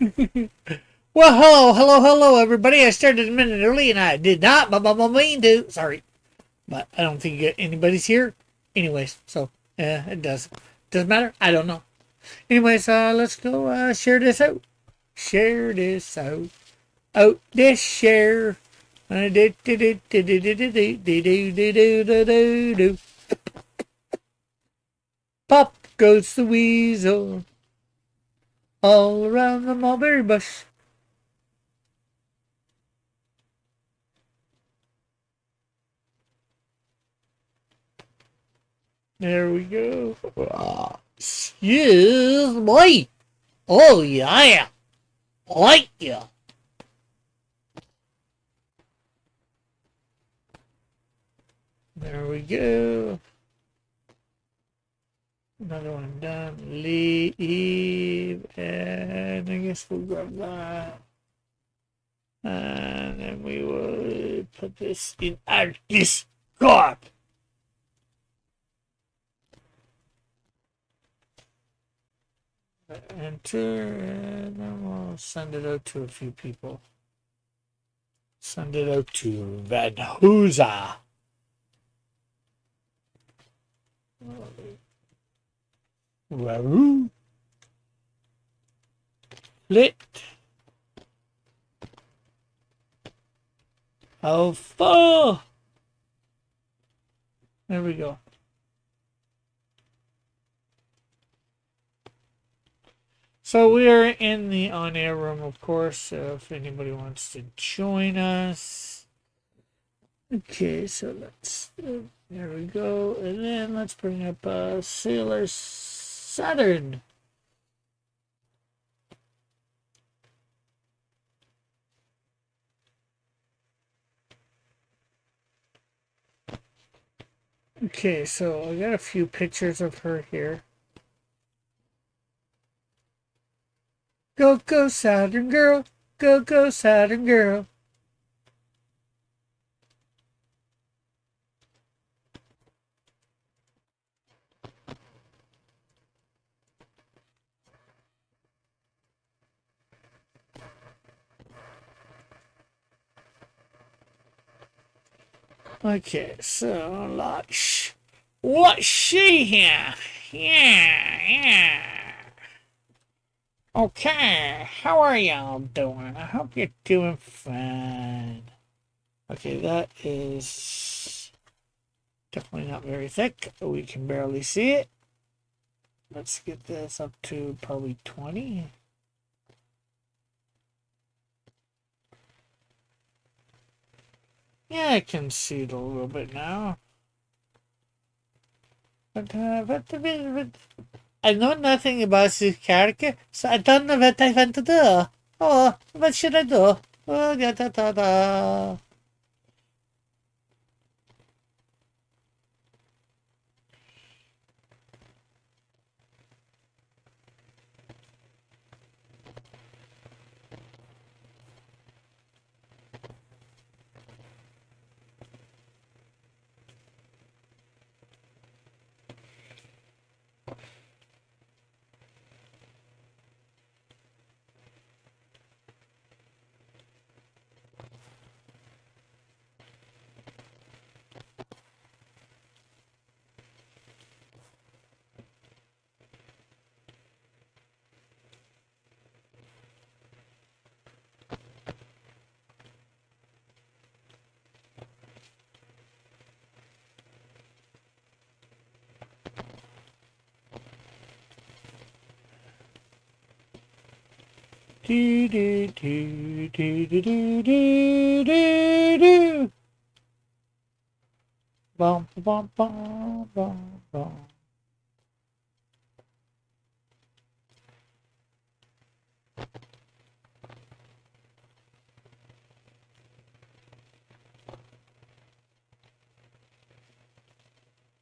Well, hello, everybody. I started a minute early and I did not mean to. Sorry, but I don't think anybody's here. Anyways, so it doesn't matter. I don't know. Anyways, let's go share this out. Share this out. Out this share. Pop goes the weasel all around the mulberry bush. There we go. Excuse me. Oh, yeah. Like ya. There we go. Another one done. Leave. And I guess we'll grab that. And then we will put this in our Discord. Enter, and then we'll send it out to a few people. Send it out to Van Hooza. Wahoo. Lit. Alpha. There we go. So we are in the on-air room, of course, so if anybody wants to join us. Okay, so let's, there we go. And then let's bring up Sailor Saturn. Okay, so I got a few pictures of her here. Go, go, Saturn girl. Go, go, Saturn girl. Okay, so what's she here? Yeah. Okay, how are y'all doing? I hope you're doing fine. Okay, that is definitely not very thick. We can barely see it. Let's get this up to probably 20. Yeah, I can see it a little bit now. But I know nothing about this character, so I don't know what I want to do. Oh, what should I do? Oh, da da da da. Do do do do do do do do do. Bum bum bum bum bum.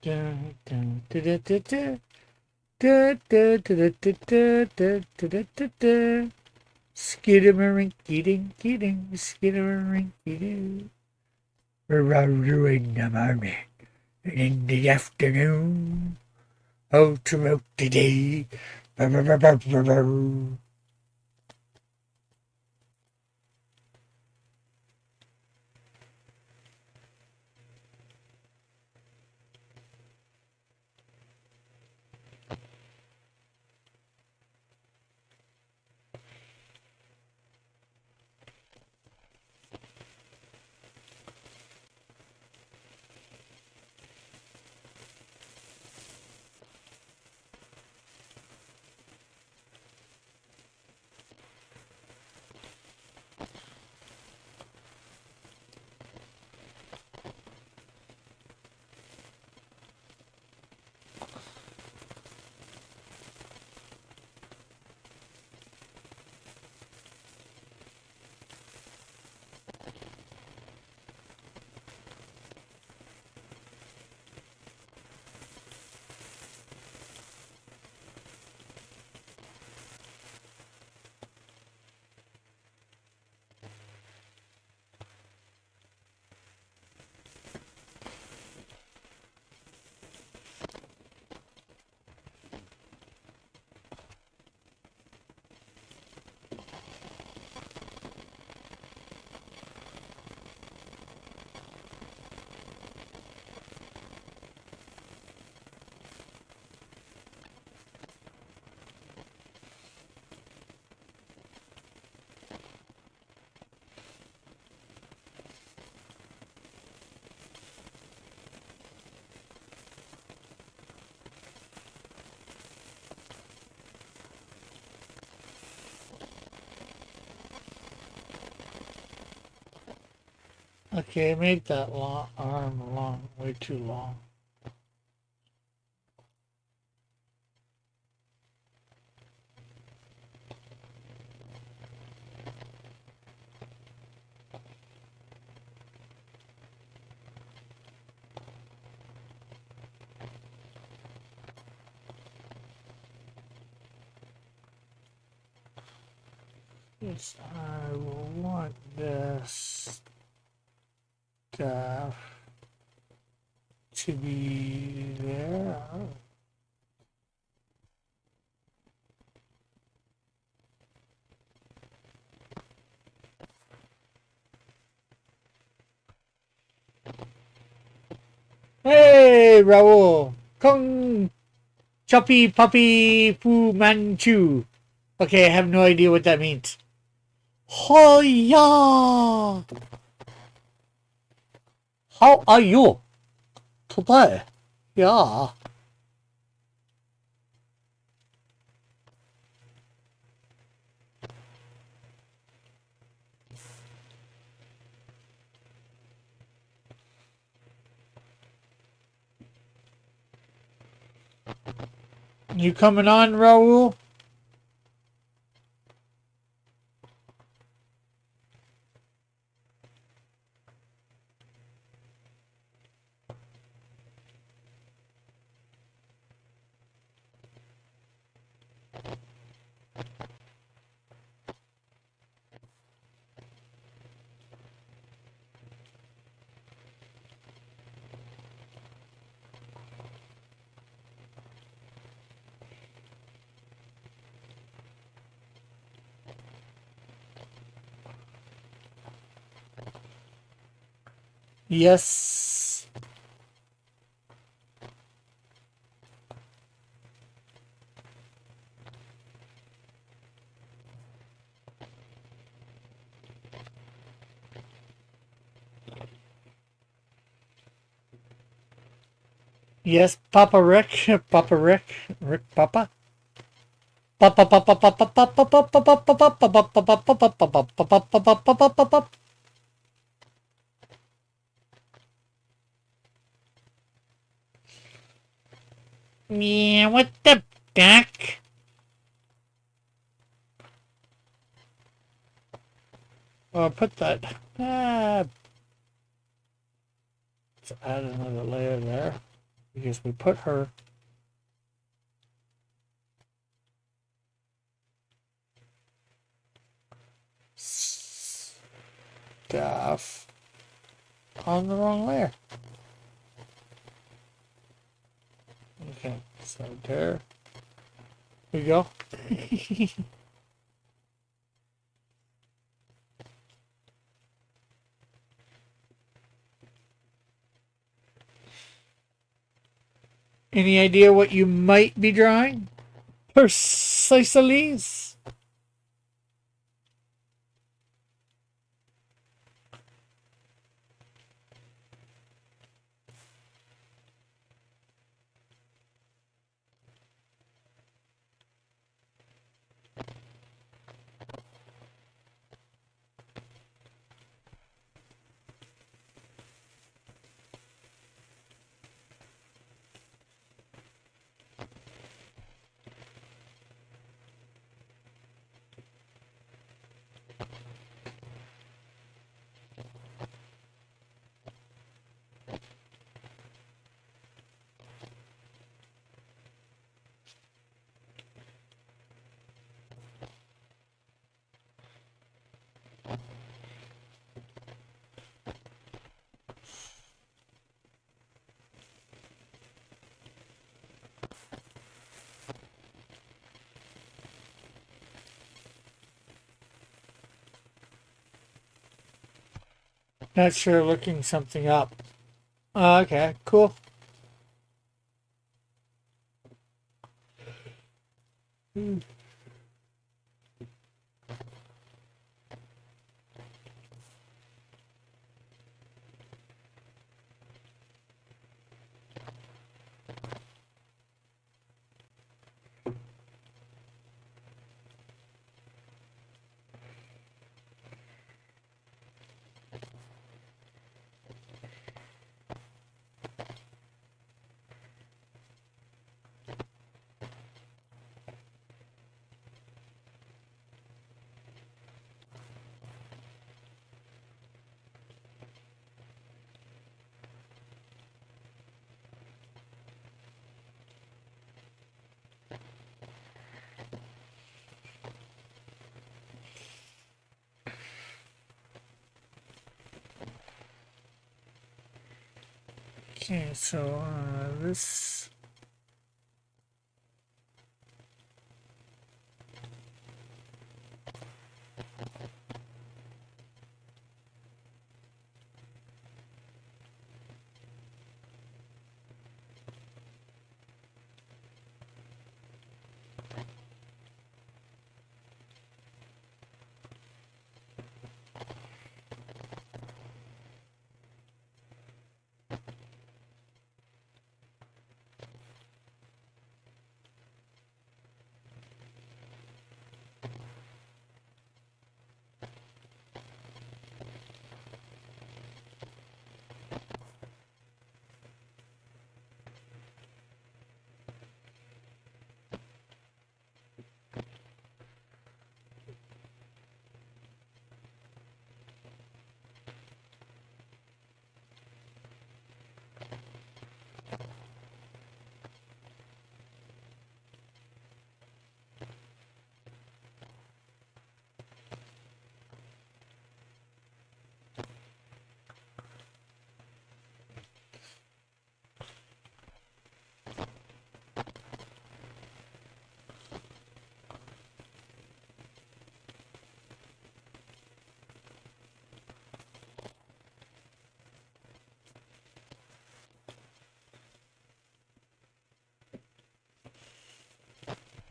Dun, dun, da, da, da, da. Da, da, da, da, da, da, da, da, da, da. Skidamarinky dinky ding, skidamarinky doo. We're out in the morning and in the afternoon, all throughout the day. Okay, make that long arm long, way too long. Yes, I will want this stuff to be there. Hey, Raul! Kung Choppy Puppy Fu Manchu. Okay, I have no idea what that means. Hoya! How are you today? Yeah. You coming on, Raul? Yes. Yes, Papa Rick. Papa Rick. Rick Papa. Papa Papa Papa Papa Papa Papa Papa Papa Papa Papa Papa Papa Papa. Yeah, what the heck? Put that. Let's add another layer there because we put her. Stuff on the wrong layer. Okay, so there we go. Any idea what you might be drawing? Precisely. Not sure, looking something up. Okay, cool. Okay, so this.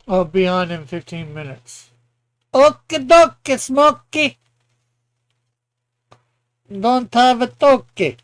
I'll be on in 15 minutes. Okie dokie, Smokey. Don't have a toki.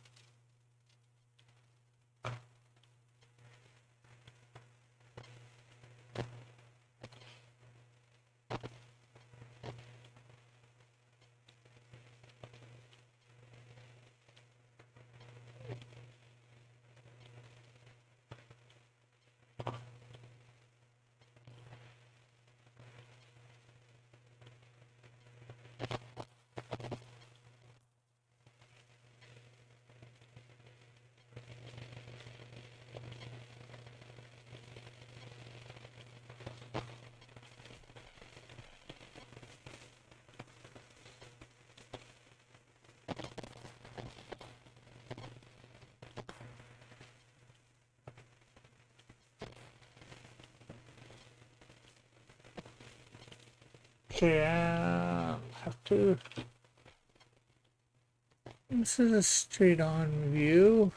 Okay, have to. This is a straight on view.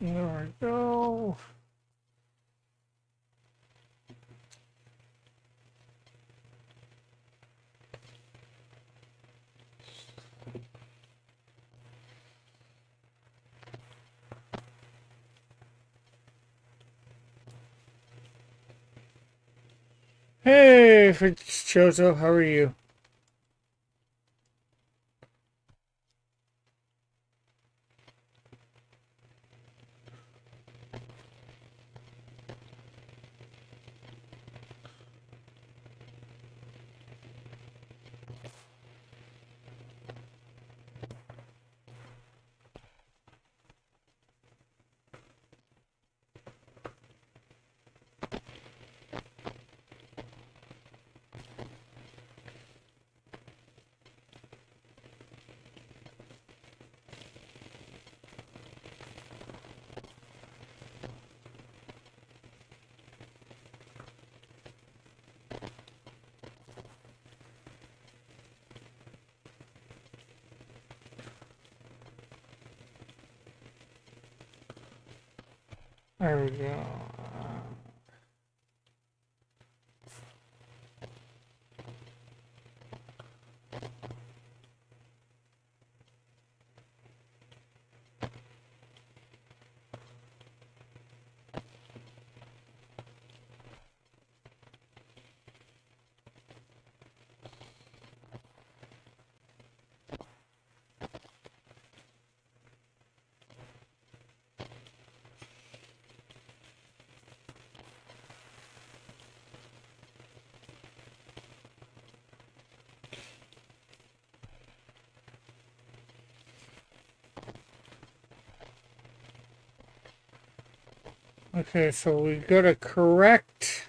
There we go. Hey, Chozo, how are you? There we go. Okay, so we got to correct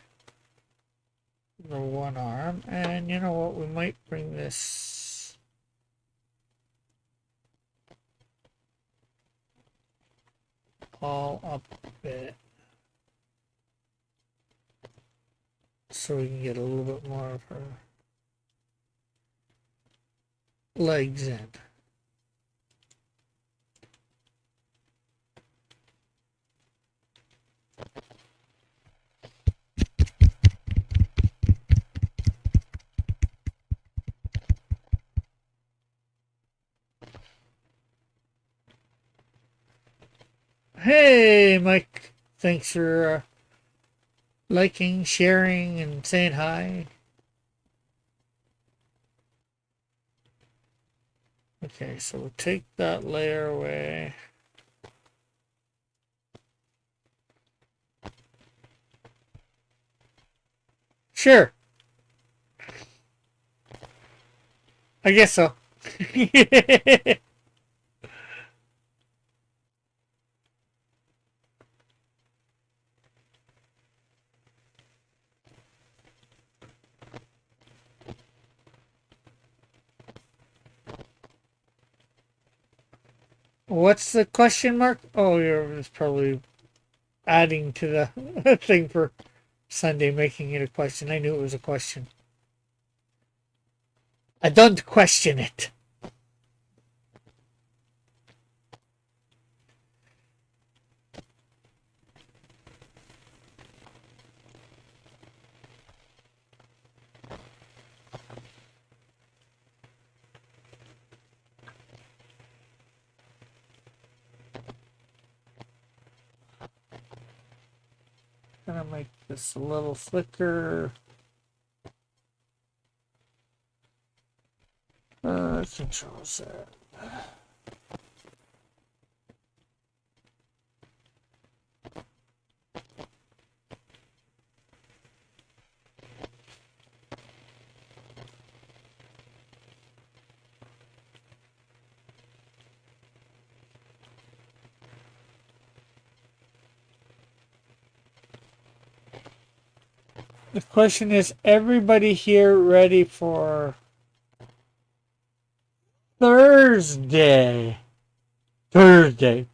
the one arm, and you know what? We might bring this all up a bit so we can get a little bit more of her legs in. Hey, Mike. Thanks for liking, sharing, and saying hi. Okay, so we'll take that layer away. Sure. I guess so. What's the question mark? Oh, you're probably adding to the thing for Sunday, making it a question. I knew it was a question. I don't question it. Gonna make this a little thicker. Control that. The question is, everybody here ready for Thursday? Thursday.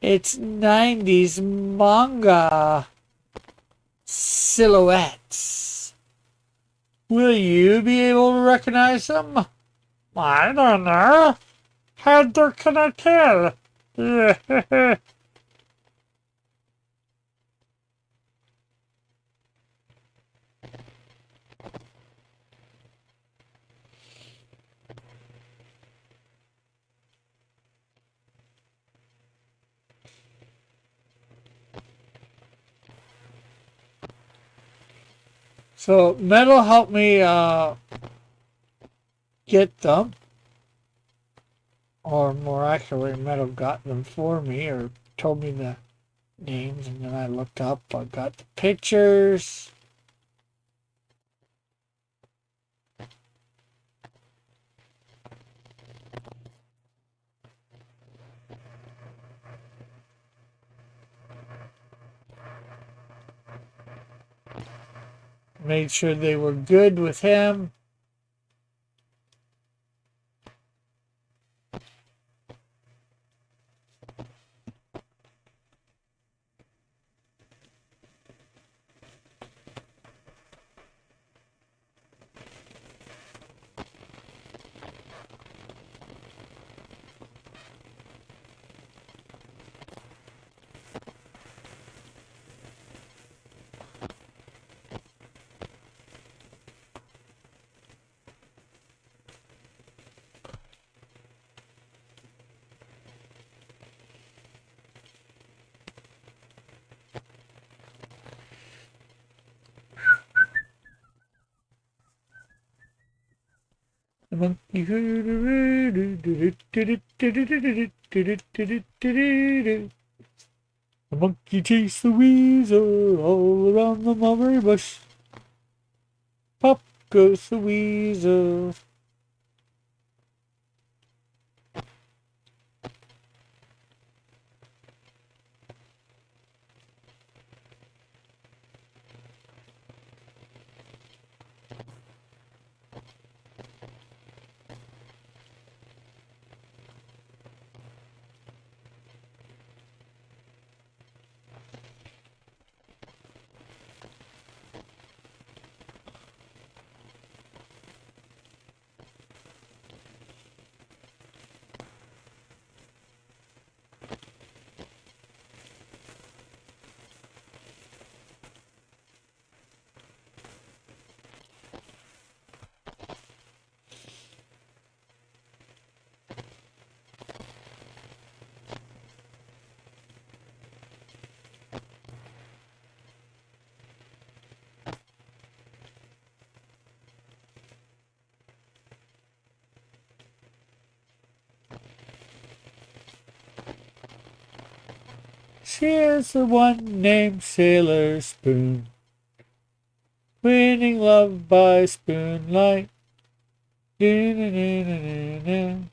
It's 90s manga silhouettes. Will you be able to recognize them? I don't know. How can I tell? So Metal helped me get them, or more accurately, Metal got them for me, or told me the names, and then I looked up. I got the pictures. Made sure they were good with him. The monkey. The monkey chased the weasel all around the mulberry bush. Pop goes the weasel. She's the one named Sailor Spoon, winning love by spoonlight. Da-na-na-na-na-na.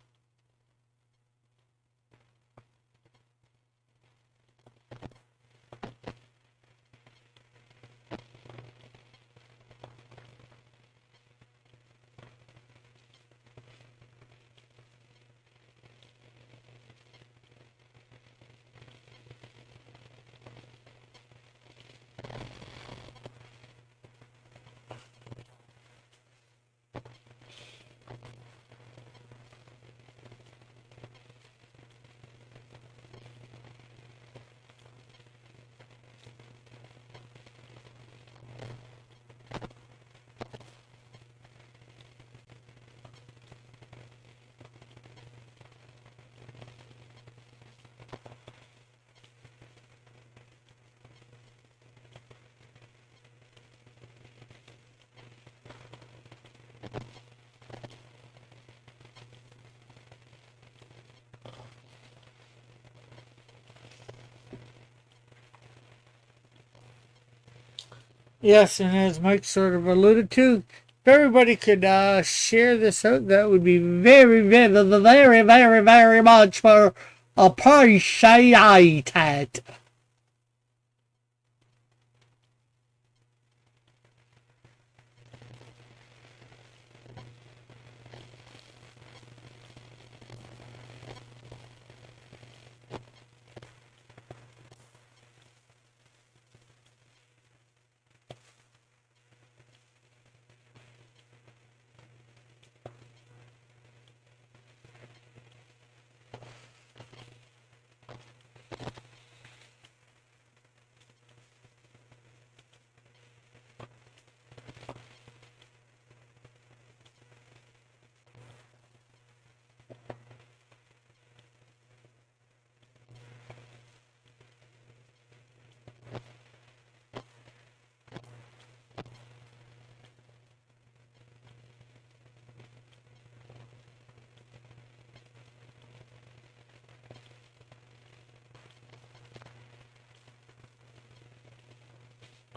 Yes, and as Mike sort of alluded to, if everybody could share this out, that would be very, very, very, very, very much more appreciated.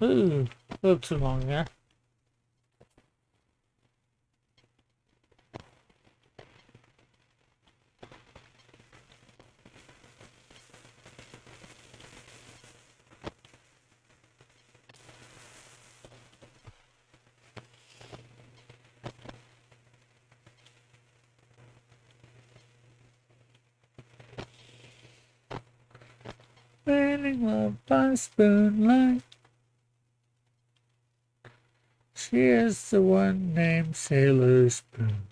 Ooh, a little too long there. Raining love by spoonlight. She is the one named Sailor Spoon.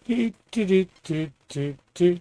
Do, do, do, do, do, do.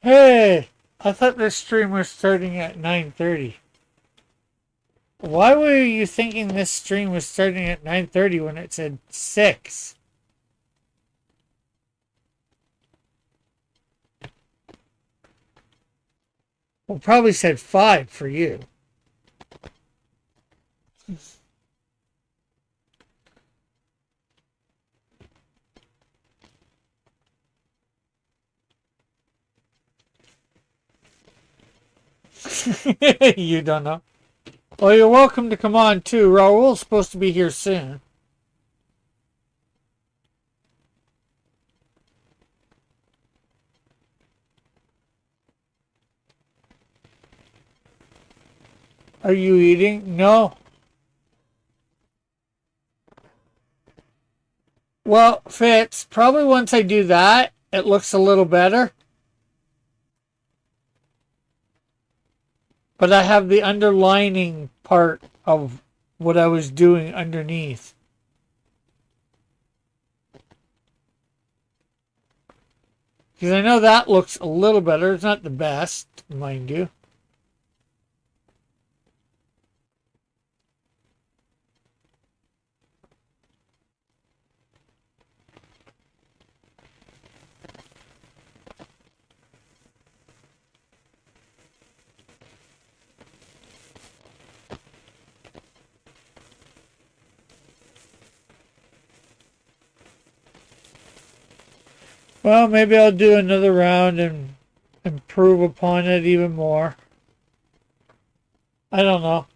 Hey, I thought this stream was starting at 9:30. Why were you thinking this stream was starting at 9:30 when it said 6? Well, probably said 5 for you. You don't know. Well, you're welcome to come on too. Raul's supposed to be here soon. Are you eating? No. Well, Fitz, probably once I do that, it looks a little better. But I have the underlining part of what I was doing underneath. Because I know that looks a little better. It's not the best, mind you. Well, maybe I'll do another round and improve upon it even more. I don't know.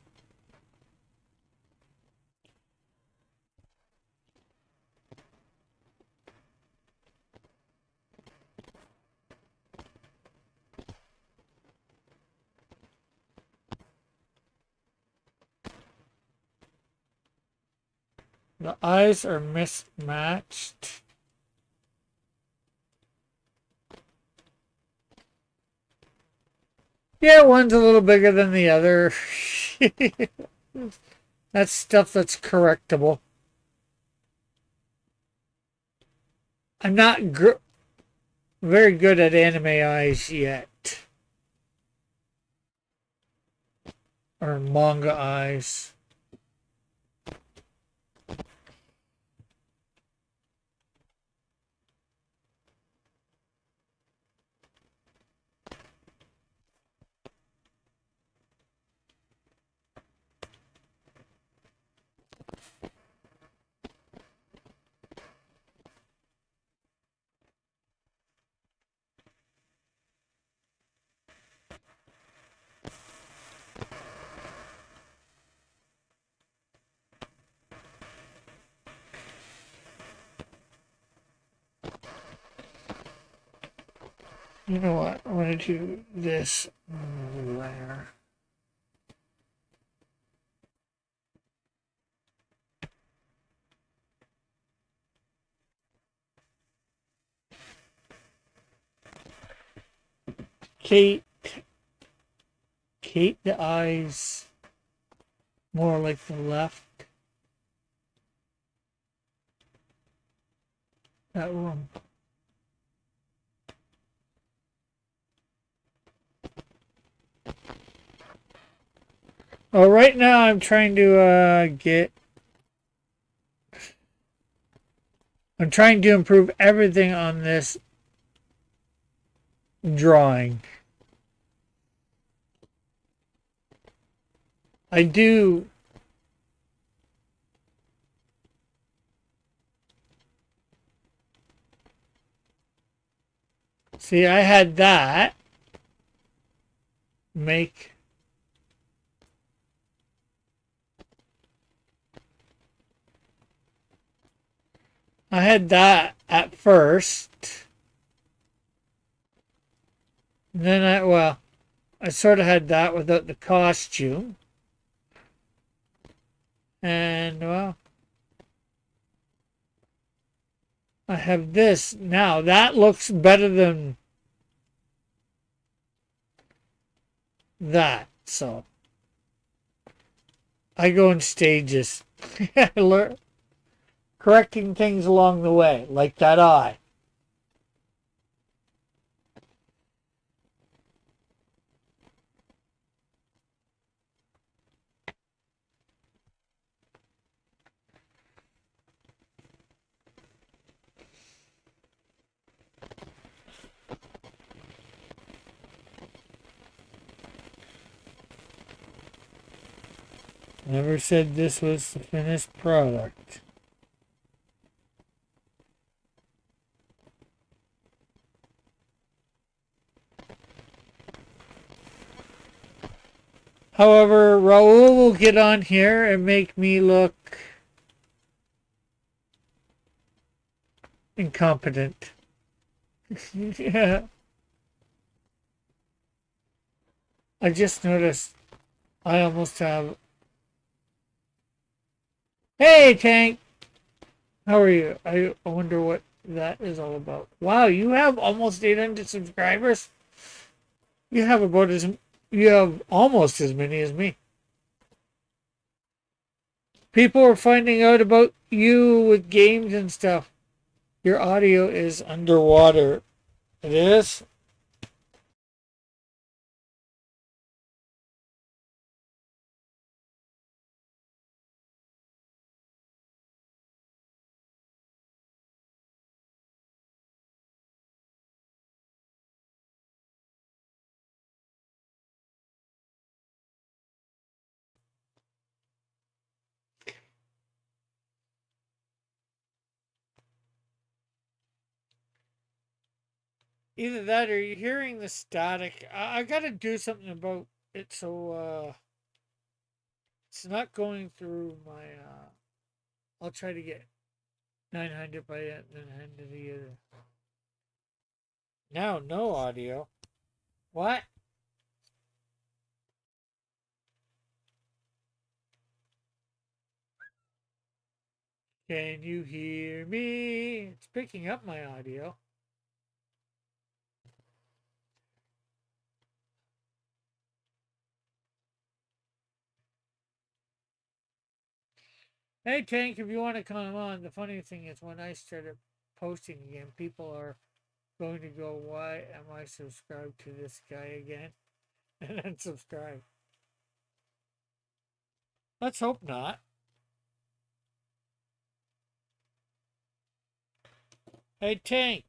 The eyes are mismatched. Yeah, one's a little bigger than the other. That's stuff that's correctable. I'm not very good at anime eyes yet. Or manga eyes. You know what? I'm going to do this there. Kate, the eyes more like the left. That one. Oh, right now I'm trying to I'm trying to improve everything on this drawing. I do. See, I had that make I had that at first. And then I sort of had that without the costume. And, well, I have this now. That looks better than that. So, I go in stages. I learn correcting things along the way, like that eye. Never said this was the finished product. However, Raul will get on here and make me look incompetent. Yeah. I just noticed I almost have. Hey, Tank! How are you? I wonder what that is all about. Wow, you have almost 800 subscribers? You have about as. You have almost as many as me. People are finding out about you with games and stuff. Your audio is underwater. It is? Either that or you're hearing the static. I gotta do something about it so it's not going through my. I'll try to get 900 by the end of the year. Now, no audio. What? Can you hear me? It's picking up my audio. Hey, Tank, if you want to come on, the funny thing is when I started posting again, people are going to go, why am I subscribed to this guy again? And then subscribe. Let's hope not. Hey, Tank.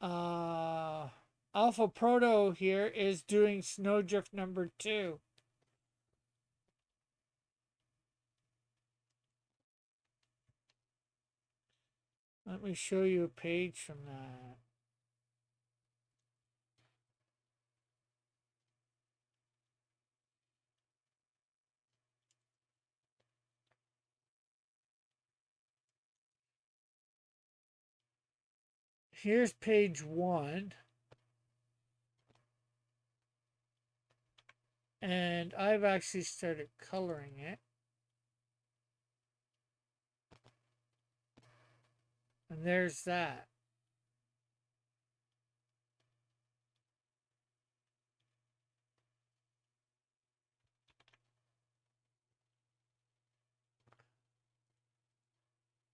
Uh, Alpha Proto here is doing Snowdrift number 2. Let me show you a page from that. Here's page 1. And I've actually started coloring it. And there's that.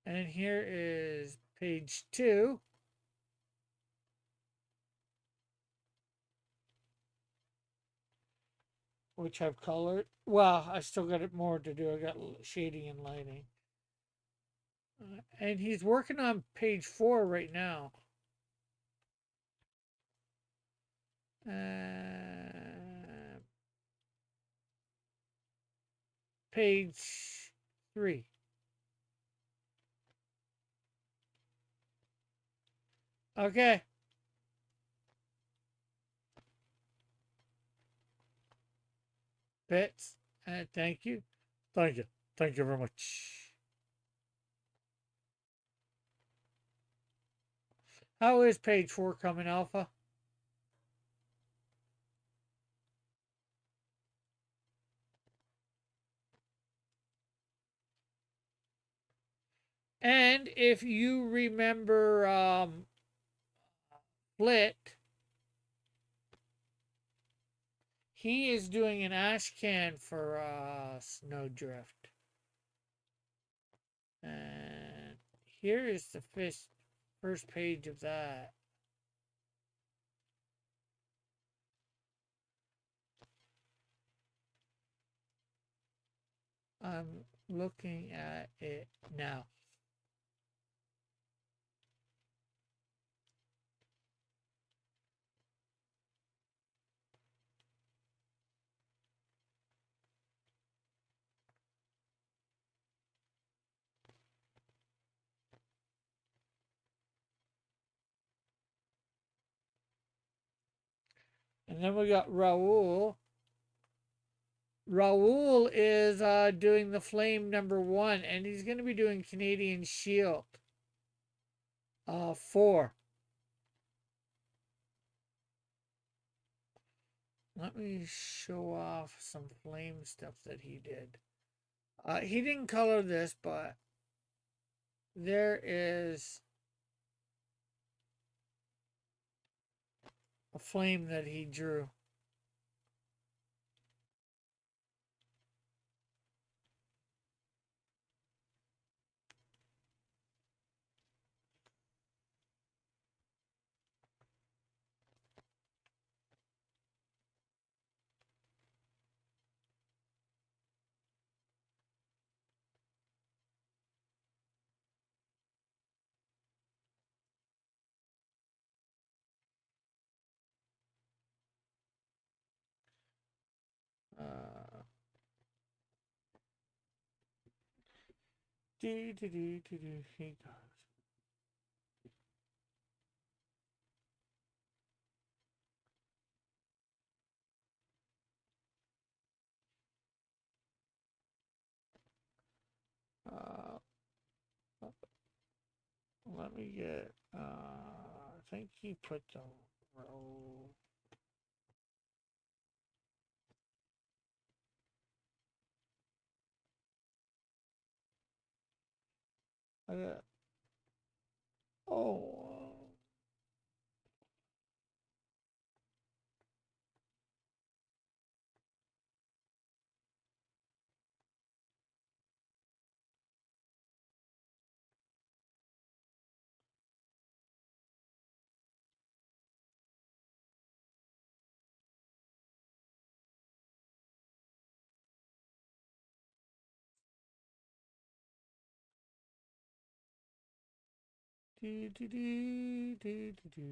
And here is page 2. Which I've colored. Well, I still got it more to do. I got shading and lighting. And he's working on page 4 right now. Page 3. Okay. Bits. Thank you. Thank you. Thank you very much. How is page 4 coming, Alpha? And if you remember Flit, he is doing an ash can for Snowdrift. And here is the first page of that. I'm looking at it now. And then we got Raul. Raul is doing the Flame #1, and he's going to be doing Canadian Shield 4. Let me show off some Flame stuff that he did. He didn't color this, but there is a flame that he drew. Uh, Here he goes. Uh, Let me get. I think he put the row. Oh. Do, do, do, do, do, do.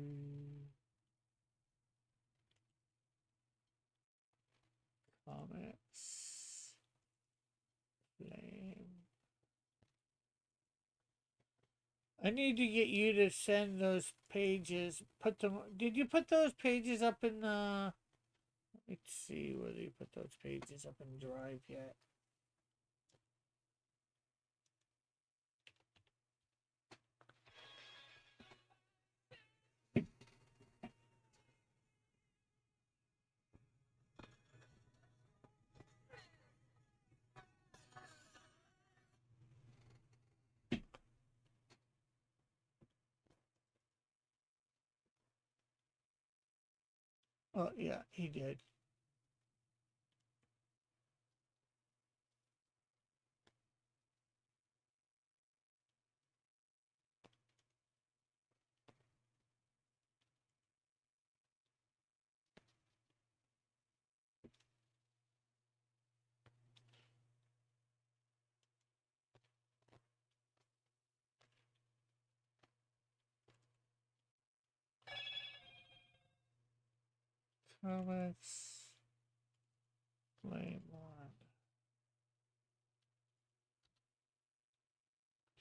Comments. Flame. I need to get you to send those pages. Put them. Did you put those pages up in the? Let's see whether you put those pages up in Drive yet. Oh yeah, he did. Comments. Flame one.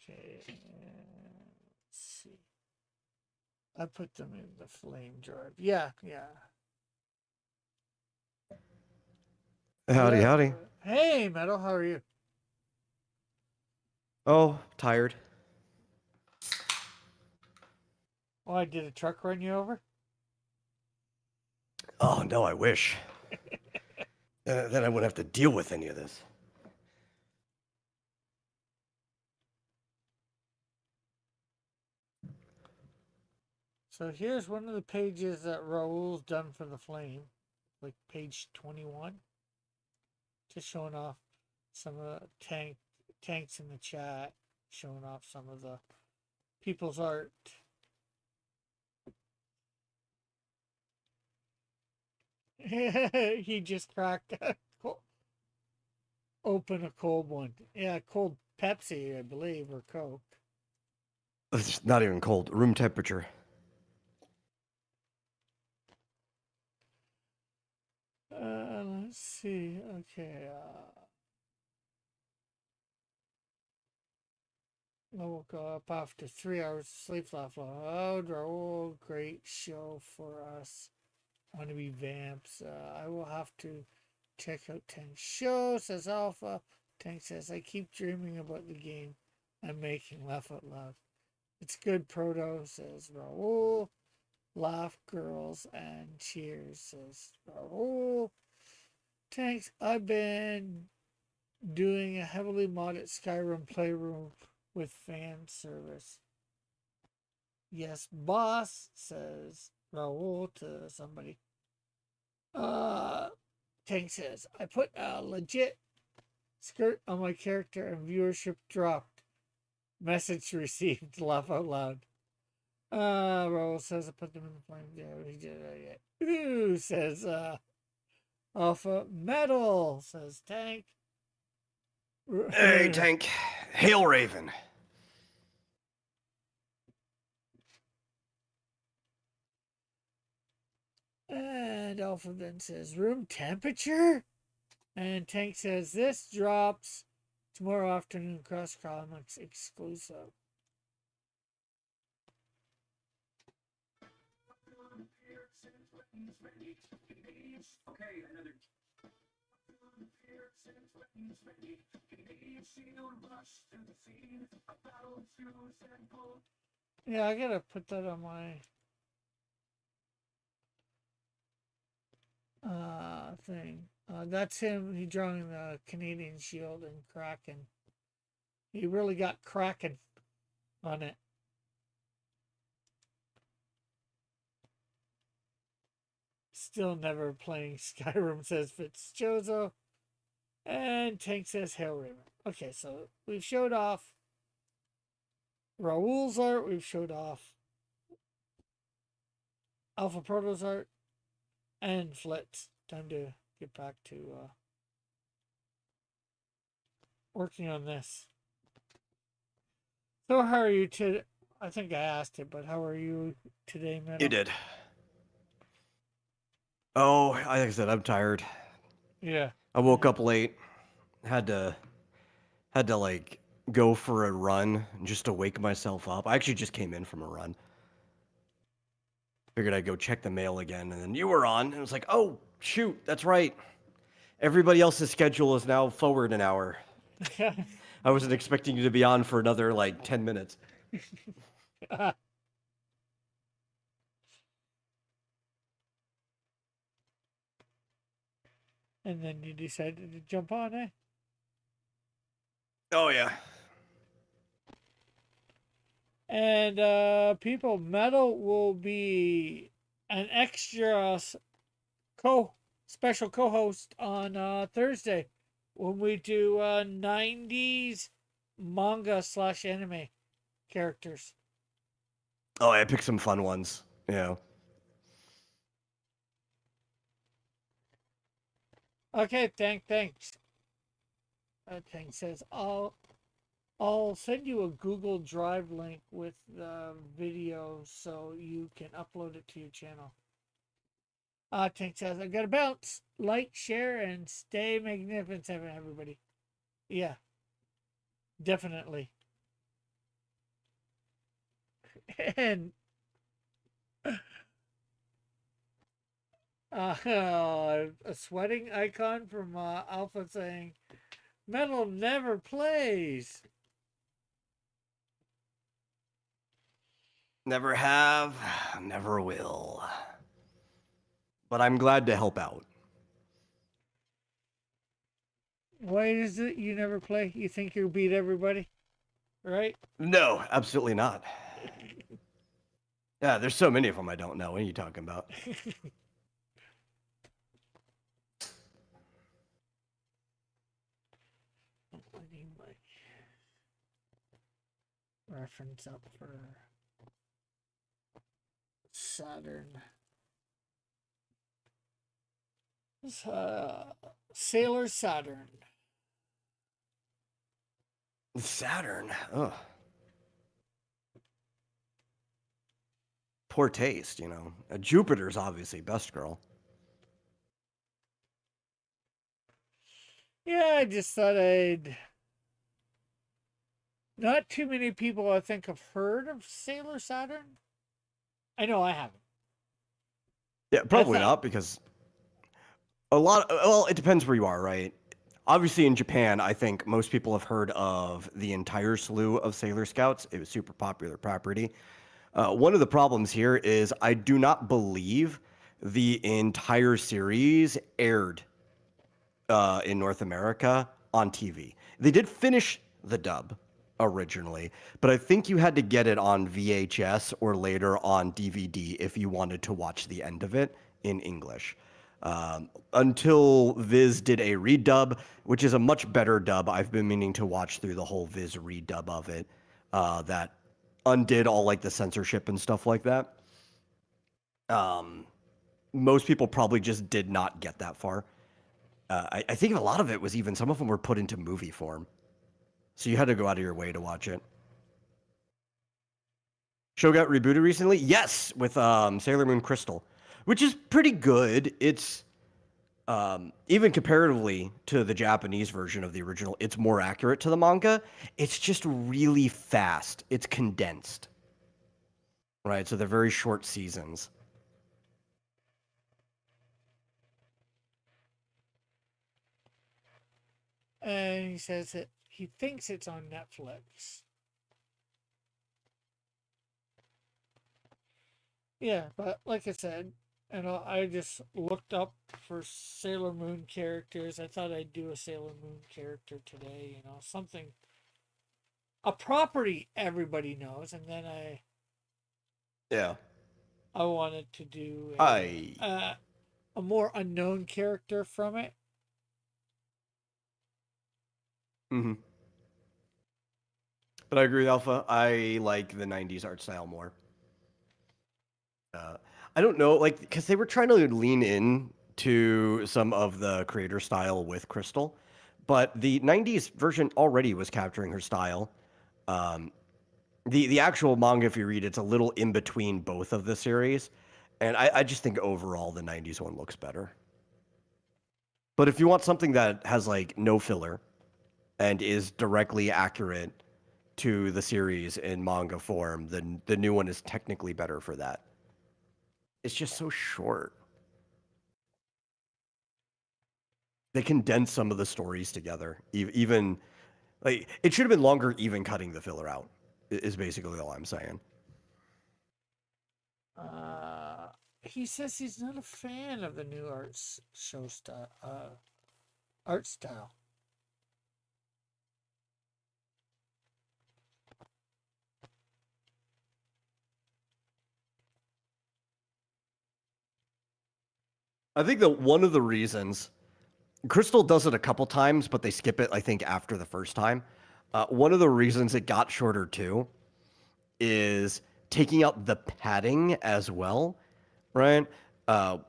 Okay. Let's see. I put them in the Flame Drive. Yeah, yeah. Howdy, howdy. Hey, Metal, how are you? Oh, tired. Oh, I did a truck run you over? Oh, no, I wish. Then I wouldn't have to deal with any of this. So here's one of the pages that Raul's done for the Flame, like page 21. Just showing off some of the tanks in the chat, showing off some of the people's art. He just cracked open a cold one. Yeah, cold Pepsi, I believe, or Coke. It's not even cold. Room temperature. Let's see. Okay. I woke up after 3 hours of sleep last night. Oh, great show for us. wannabe vamps. I will have to check out Tank's show, says Alpha. Tank says, I keep dreaming about the game I'm making. Laugh out loud. It's good, Proto, says Raul. Laugh, girls, and cheers, says Raul. Tanks, I've been doing a heavily modded Skyrim playroom with fan service. Yes, boss, says Raul to somebody. Tank says, I put a legit skirt on my character and viewership dropped. Message received. Laugh out loud. Raul says, I put them in the flame. Yeah, he did it yet. Ooh, says, Alpha. Metal, says Tank. Hey, Tank. Hail Raven. And Alpha then says, room temperature? And Tank says, this drops tomorrow afternoon, Cross Comics exclusive. Yeah, I gotta put that on my thing. That's him. He drawing the Canadian shield and Kraken. He really got Kraken on it. Still never playing Skyrim, says Fitzchozo. And Tank says Hellraiser. Okay, so we've showed off Raul's art. We've showed off Alpha Proto's art. And Flitz. Time to get back to working on this. So how are you today? I think I asked it, but how are you today, Metal? You did. Oh, like I said, I'm tired. Yeah. I woke up late. Had to like go for a run just to wake myself up. I actually just came in from a run. Figured I'd go check the mail again, and then you were on, and it was like, oh shoot, that's right. Everybody else's schedule is now forward an hour. I wasn't expecting you to be on for another like 10 minutes. And then you decided to jump on, eh? Oh yeah. And people, Metal will be an extra special co-host on Thursday when we do 90s manga / anime characters. Oh, I picked some fun ones. Yeah. Okay, thanks. Tank says I'll send you a Google Drive link with the video so you can upload it to your channel. Tank says, I gotta bounce. Like, share, and stay magnificent, everybody. Yeah, definitely. And a sweating icon from Alpha saying, Metal never plays. Never have, never will. But I'm glad to help out. Why is it you never play? You think you'll beat everybody? Right? No, absolutely not. Yeah, there's so many of them I don't know. What are you talking about? I need my reference up for Saturn. Sailor Saturn. Saturn. Ugh. Poor taste, you know. Jupiter's obviously best girl. Yeah, I just thought I'd. Not too many people I think have heard of Sailor Saturn. I know I haven't. Yeah, I probably thought, not because well, it depends where you are, right? Obviously, in Japan, I think most people have heard of the entire slew of Sailor Scouts. It was super popular property. One of the problems here is I do not believe the entire series aired in North America on TV. They did finish the dub originally, but I think you had to get it on VHS or later on DVD if you wanted to watch the end of it in English. Until Viz did a redub, which is a much better dub. I've been meaning to watch through the whole Viz redub of it. That undid all like the censorship and stuff like that. Um, Most people probably just did not get that far. I think a lot of it was even some of them were put into movie form, so you had to go out of your way to watch it. Show got rebooted recently, yes, with Sailor Moon Crystal, which is pretty good. It's even comparatively to the Japanese version of the original, it's more accurate to the manga. It's just really fast. It's condensed, right? So they're very short seasons. and he says that he thinks it's on Netflix. Yeah, but like I said, I just looked up for Sailor Moon characters. I thought I'd do a Sailor Moon character today. Something, a property everybody knows, and then Yeah. I wanted to do I. a more unknown character from it. Mm-hmm. But I agree with Alpha. I like the '90s art style more. Uh, I don't know, like, because they were trying to lean in to some of the creator style with Crystal, but the '90s version already was capturing her style. Um, the actual manga, if you read, it's a little in between both of the series, and I just think overall the '90s one looks better. But if you want something that has like no filler and is directly accurate to the series in manga form, then the new one is technically better for that. It's just so short. They condensed some of the stories together. Even like it should have been longer. Even cutting the filler out is basically all I'm saying. He says he's not a fan of the new show style, art style. I think that one of the reasons Crystal does it a couple times, but they skip it. I think after the first time. One of the reasons it got shorter too is taking out the padding as well, right?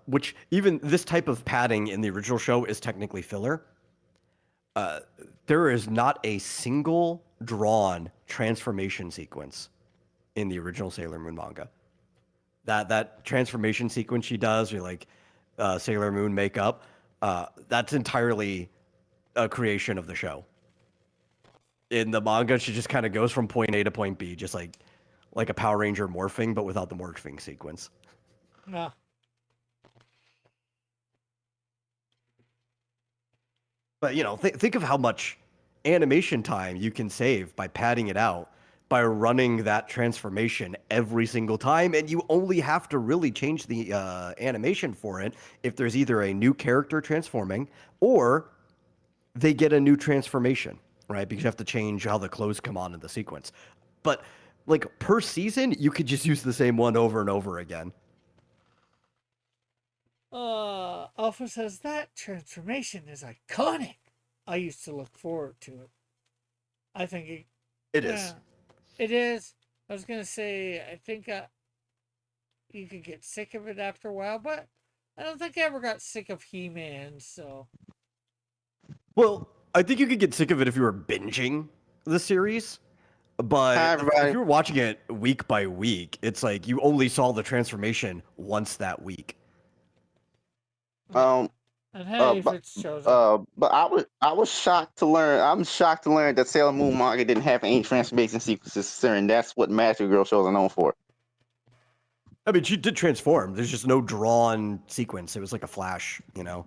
Which even this type of padding in the original show is technically filler. There is not a single drawn transformation sequence in the original Sailor Moon manga. That transformation sequence she does, or like Sailor Moon makeup, that's entirely a creation of the show. In the manga, she just kind of goes from point A to point B, just like a Power Ranger morphing, but without the morphing sequence. No. But think of how much animation time you can save by padding it out, by running that transformation every single time, and you only have to really change the animation for it if there's either a new character transforming or they get a new transformation, right? Because you have to change how the clothes come on in the sequence. But like per season, you could just use the same one over and over again. Alpha says that transformation is iconic. I used to look forward to it. I think It yeah, is. it is. I was gonna say I think you could get sick of it after a while, but I don't think I ever got sick of He-Man. So Well, I think you could get sick of it if you were binging the series. Hi, But if everybody. you were watching it week by week, it's like you only saw the transformation once that week. yeah, Um, and hey, if but it shows up, I was shocked to learn. I'm shocked to learn that Sailor Moon manga didn't have any transformation sequences, and that's what Magic Girl shows are known for. I mean, she did transform. There's just no drawn sequence. It was like a flash, you know.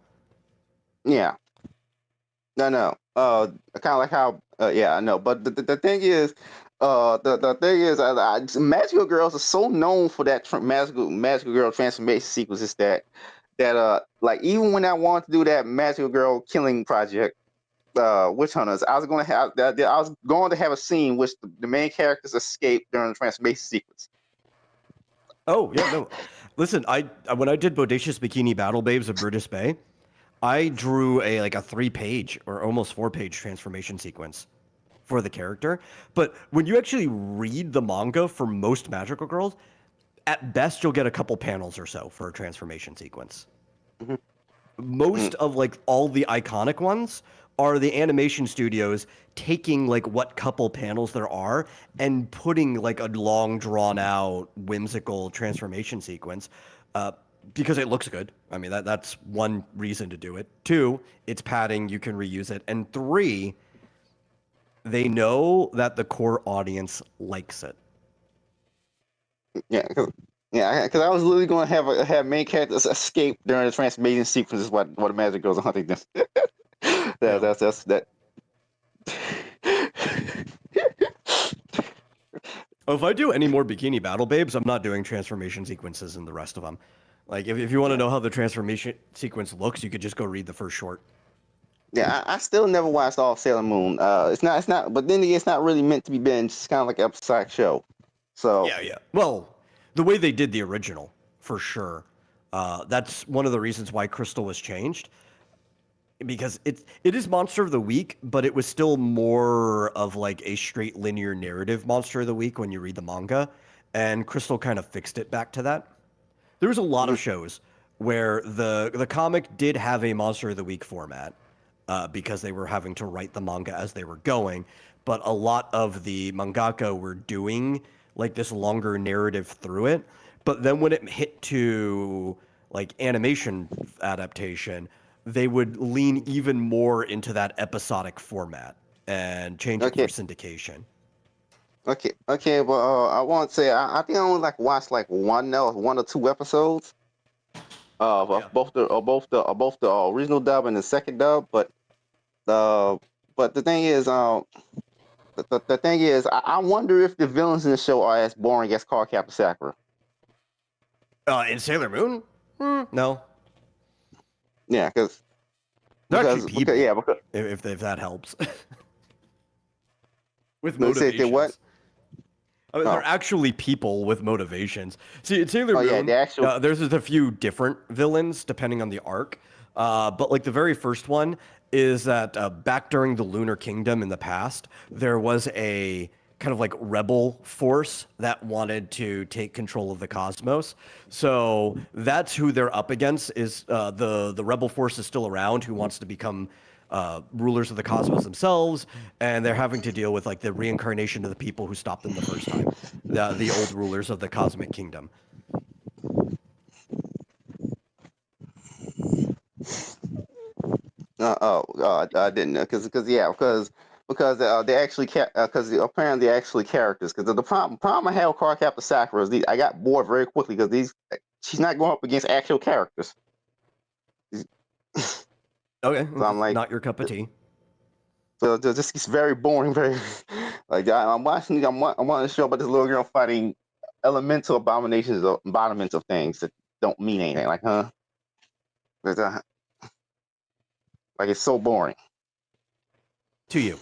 Yeah. No. Kind of like how. Yeah, I know. But the thing is, the thing is, magical girls are so known for that magical girl transformation sequences that like even when I wanted to do that magical girl killing project, witch hunters, I was going to have that. I was going to have a scene which the main characters escape during the transformation sequence. Oh yeah, no. Listen, I when I did Bodacious Bikini Battle Babes of Brutus Bay, I drew a 3-page or almost 4-page transformation sequence for the character. But when you actually read the manga for most magical girls, at best you'll get a couple panels or so for a transformation sequence. Mhm. Most Mm. of like all the iconic ones are the animation studios taking like what couple panels there are and putting like a long drawn out whimsical transformation sequence uh, because it looks good. I mean that's one reason to do it. Two, it's padding, you can reuse it. And three, they know that the core audience likes it. Yeah, because I was literally going to have main characters escape during the transformation sequences while the magic girls are hunting them. Yeah. That's that. Oh, if I do any more Bikini Battle Babes, I'm not doing transformation sequences in the rest of them. Like, if you want to Yeah, know how the transformation sequence looks, you could just go read the first short. yeah. I still never watched all Sailor Moon. It's not. But then again, it's not really meant to be binged. It's kind of like an episodic show. So Yeah. Well, the way they did the original, for sure. That's one of the reasons why Crystal was changed. Because it is Monster of the Week, but it was still more of like a straight linear narrative Monster of the Week when you read the manga. And Crystal kind of fixed it back to that. There was a lot mhm. of shows where the comic did have a Monster of the Week format because they were having to write the manga as they were going, but a lot of the mangaka were doing like this longer narrative through it. But then when it hit to like animation adaptation, they would lean even more into that episodic format and change it for Okay, syndication. okay. But I want to say I think I only like watched like one or two episodes of Yeah. both the original dub and the second dub. The but the thing is, the thing is, I wonder if the villains in the show are as boring as Card Captor Sakura. In Sailor Moon? No, Yeah, they're actually yeah, people. because If that helps. With let's say what? motivations. I mean, Oh, they're actually people with motivations. See, in Sailor oh yeah, Moon, the actual. there's just a few different villains depending on the arc. But like the very first one is that back during the Lunar Kingdom in the past, there was a kind of like rebel force that wanted to take control of the cosmos. So that's who they're up against. Is the rebel force is still around who wants to become rulers of the cosmos themselves, and they're having to deal with like the reincarnation of the people who stopped them the first time, the old rulers of the cosmic kingdom. I didn't know because they actually because apparently they're actually characters. Because the problem I had with Card Captor Sakura is I got bored very quickly because she's not going up against actual characters. Okay, So I'm like, not your cup of tea. so just it's very boring. Very like I'm watching. I'm watching a show about this little girl fighting elemental abominations or embodiments of things that don't mean anything. Like, huh? It's, like it's so boring. To you.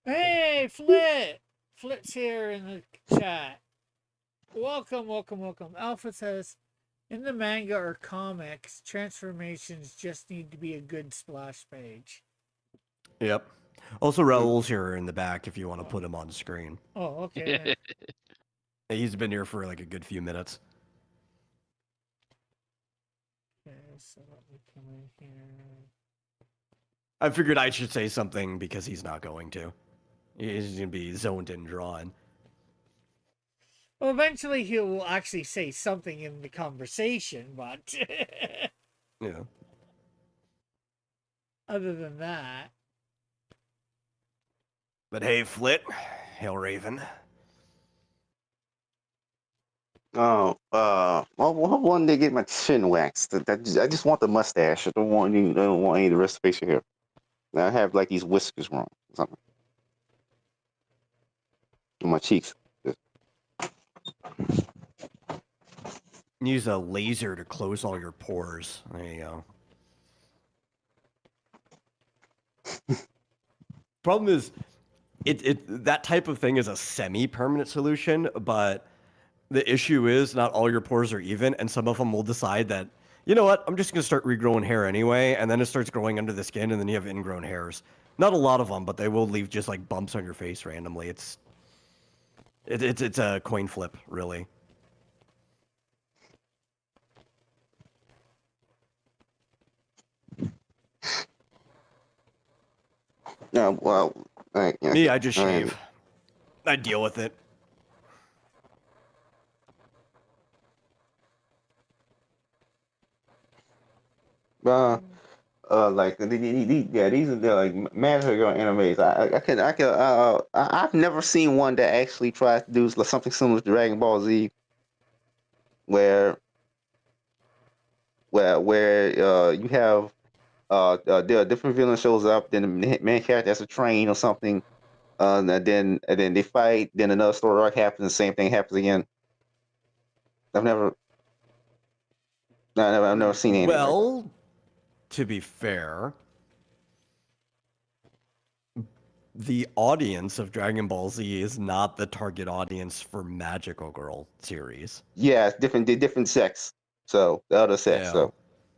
Hey, Flit! Flit's here in the chat. Welcome. Alpha says, in the manga or comics, transformations just need to be a good splash page. Yep. Also, Raul's here in the back if you want to put him on screen. Oh, okay. He's been here for like a good few minutes. Okay, so let me come in here. I figured I should say something because he's not going to. He's going to be zoned in drawn. Well, eventually he will actually say something in the conversation, but Yeah. other than that, But hey, Flit, Hail Raven. Oh, I wanted to get my chin waxed. I just want the mustache. I don't want any of the rest of the facial hair. I have like these whiskers wrong, something on my cheeks. Use a laser to close all your pores. There you go. Problem is, that type of thing is a semi-permanent solution, but the issue is not all your pores are even, and some of them will decide that, you know what, I'm just going to start regrowing hair anyway, and then it starts growing under the skin, and then you have ingrown hairs. Not a lot of them, but they will leave just like bumps on your face randomly. It's a coin flip, really. Yeah, well, yeah, Me, I just and, shave. I deal with it. uh, like yeah, these are the like magic girl animes. I've never seen one that actually tries to do something similar to Dragon Ball Z, where you have there are different villain shows up, then the main character has to train or something, and then they fight, then another story arc happens, the same thing happens again. I've never, I've never seen anything like that. Well, to be fair, the audience of Dragon Ball Z is not the target audience for Magical Girl series. Yeah, it's different, different sex. So the other sex. Yeah. So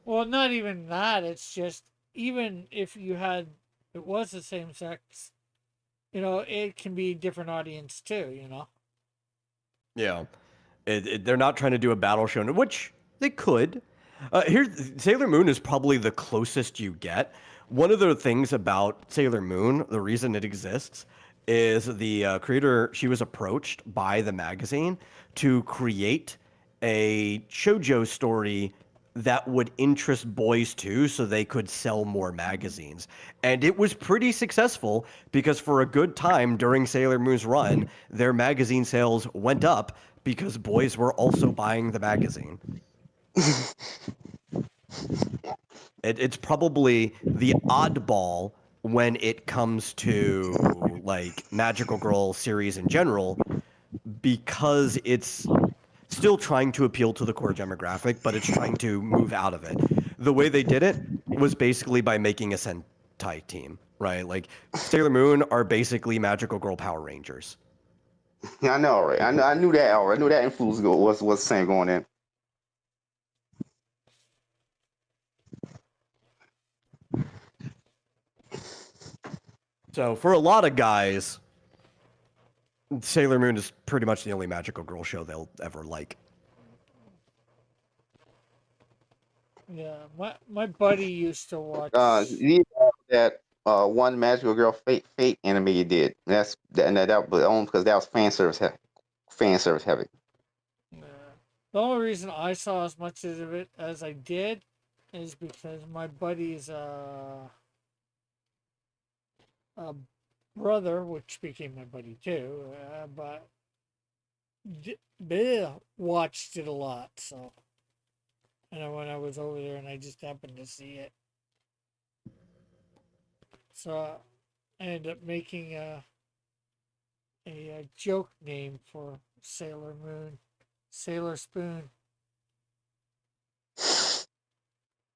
Well, not even that. It's just even if you had it was the same sex, it can be different audience too. Yeah. They're not trying to do a battle shonen, which they could. Sailor Moon is probably the closest you get. One of the things about Sailor Moon, the reason it exists, is the creator, she was approached by the magazine to create a shoujo story that would interest boys too, so they could sell more magazines. And it was pretty successful because for a good time during Sailor Moon's run, their magazine sales went up because boys were also buying the magazine. It's probably the oddball when it comes to like Magical Girl series in general, because it's still trying to appeal to the core demographic, but it's trying to move out of it. The way they did it was basically by making a Sentai team, right? Like Sailor Moon are basically Magical Girl Power Rangers. yeah, I know, right? I knew that already. I knew that influence was the same going in. So for a lot of guys, Sailor Moon is pretty much the only Magical Girl show they'll ever like. Yeah, my buddy used to watch. You know that one magical girl fate anime you did. That was only because that was fan service heavy. The only reason I saw as much of it as I did is because my buddy's brother, which became my buddy too, but watched it a lot. So, and when I was over there, and I just happened to see it, so I ended up making a joke name for Sailor Moon, Sailor Spoon.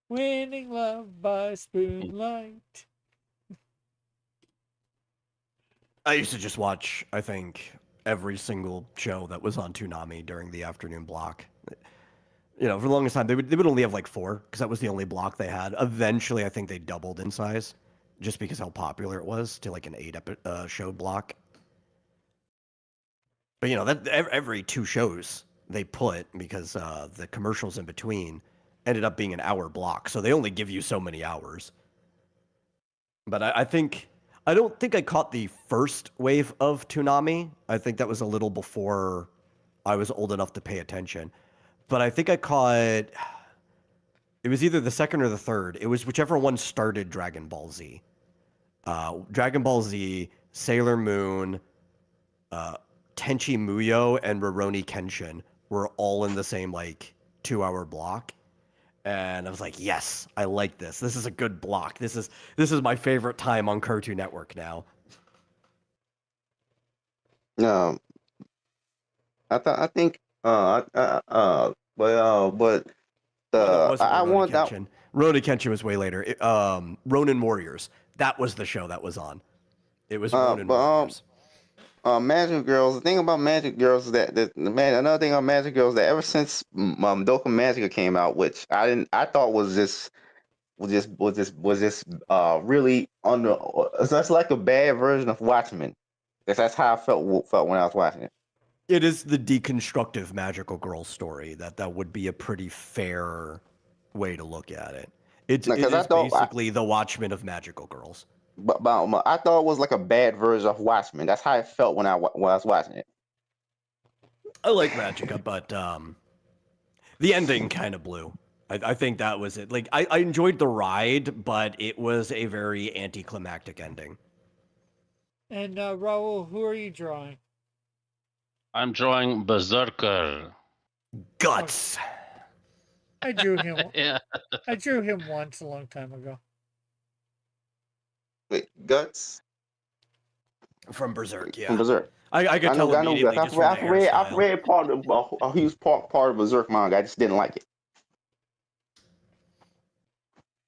Winning love by spoonlight. I used to just watch, I think, every single show that was on Toonami during the afternoon block. You know, for the longest time, they would only have like four because that was the only block they had. Eventually, I think they doubled in size just because how popular it was to like an show block. But you know, that every two shows they put because the commercials in between ended up being an hour block, so they only give you so many hours. But I don't think I caught the first wave of Toonami. I think that was a little before I was old enough to pay attention. But I think I caught it was either the second or the third. It was whichever one started Dragon Ball Z. Dragon Ball Z, Sailor Moon, Tenchi Muyo, and Rurouni Kenshin were all in the same like 2-hour block. And I was like, yes, I like this. This is a good block. This is my favorite time on Cartoon Network now. Um, I think but Oh no, it wasn't I Rurouni want that. Kenshin. Rurouni Kenshin was way later. Ronin Warriors. That was the show that was on. It was Ronin But Warriors. Magic Girls. The thing about Magic Girls is that man. Another thing about Magic Girls is that ever since Doka Magica came out, which I thought was just really under. That's like a bad version of Watchmen. That's how I felt when I was watching it. It is the deconstructive magical girl story. That would be a pretty fair way to look at it. It Because I is thought basically the Watchmen of magical girls. but I thought it was like a bad version of Watchmen. That's how I felt when I was watching it. I like Magica, but the ending kind of blew. I think that was it. Like I enjoyed the ride, but it was a very anticlimactic ending. And Raul, who are you drawing? I'm drawing Berserker. Guts. I drew him. Yeah. I drew him once a long time ago. Wait, Guts From Berserk, yeah. from Berserk. I could tell I know immediately Guts. just from the I've hairstyle. read part of a huge part of Berserk manga. I just didn't like it.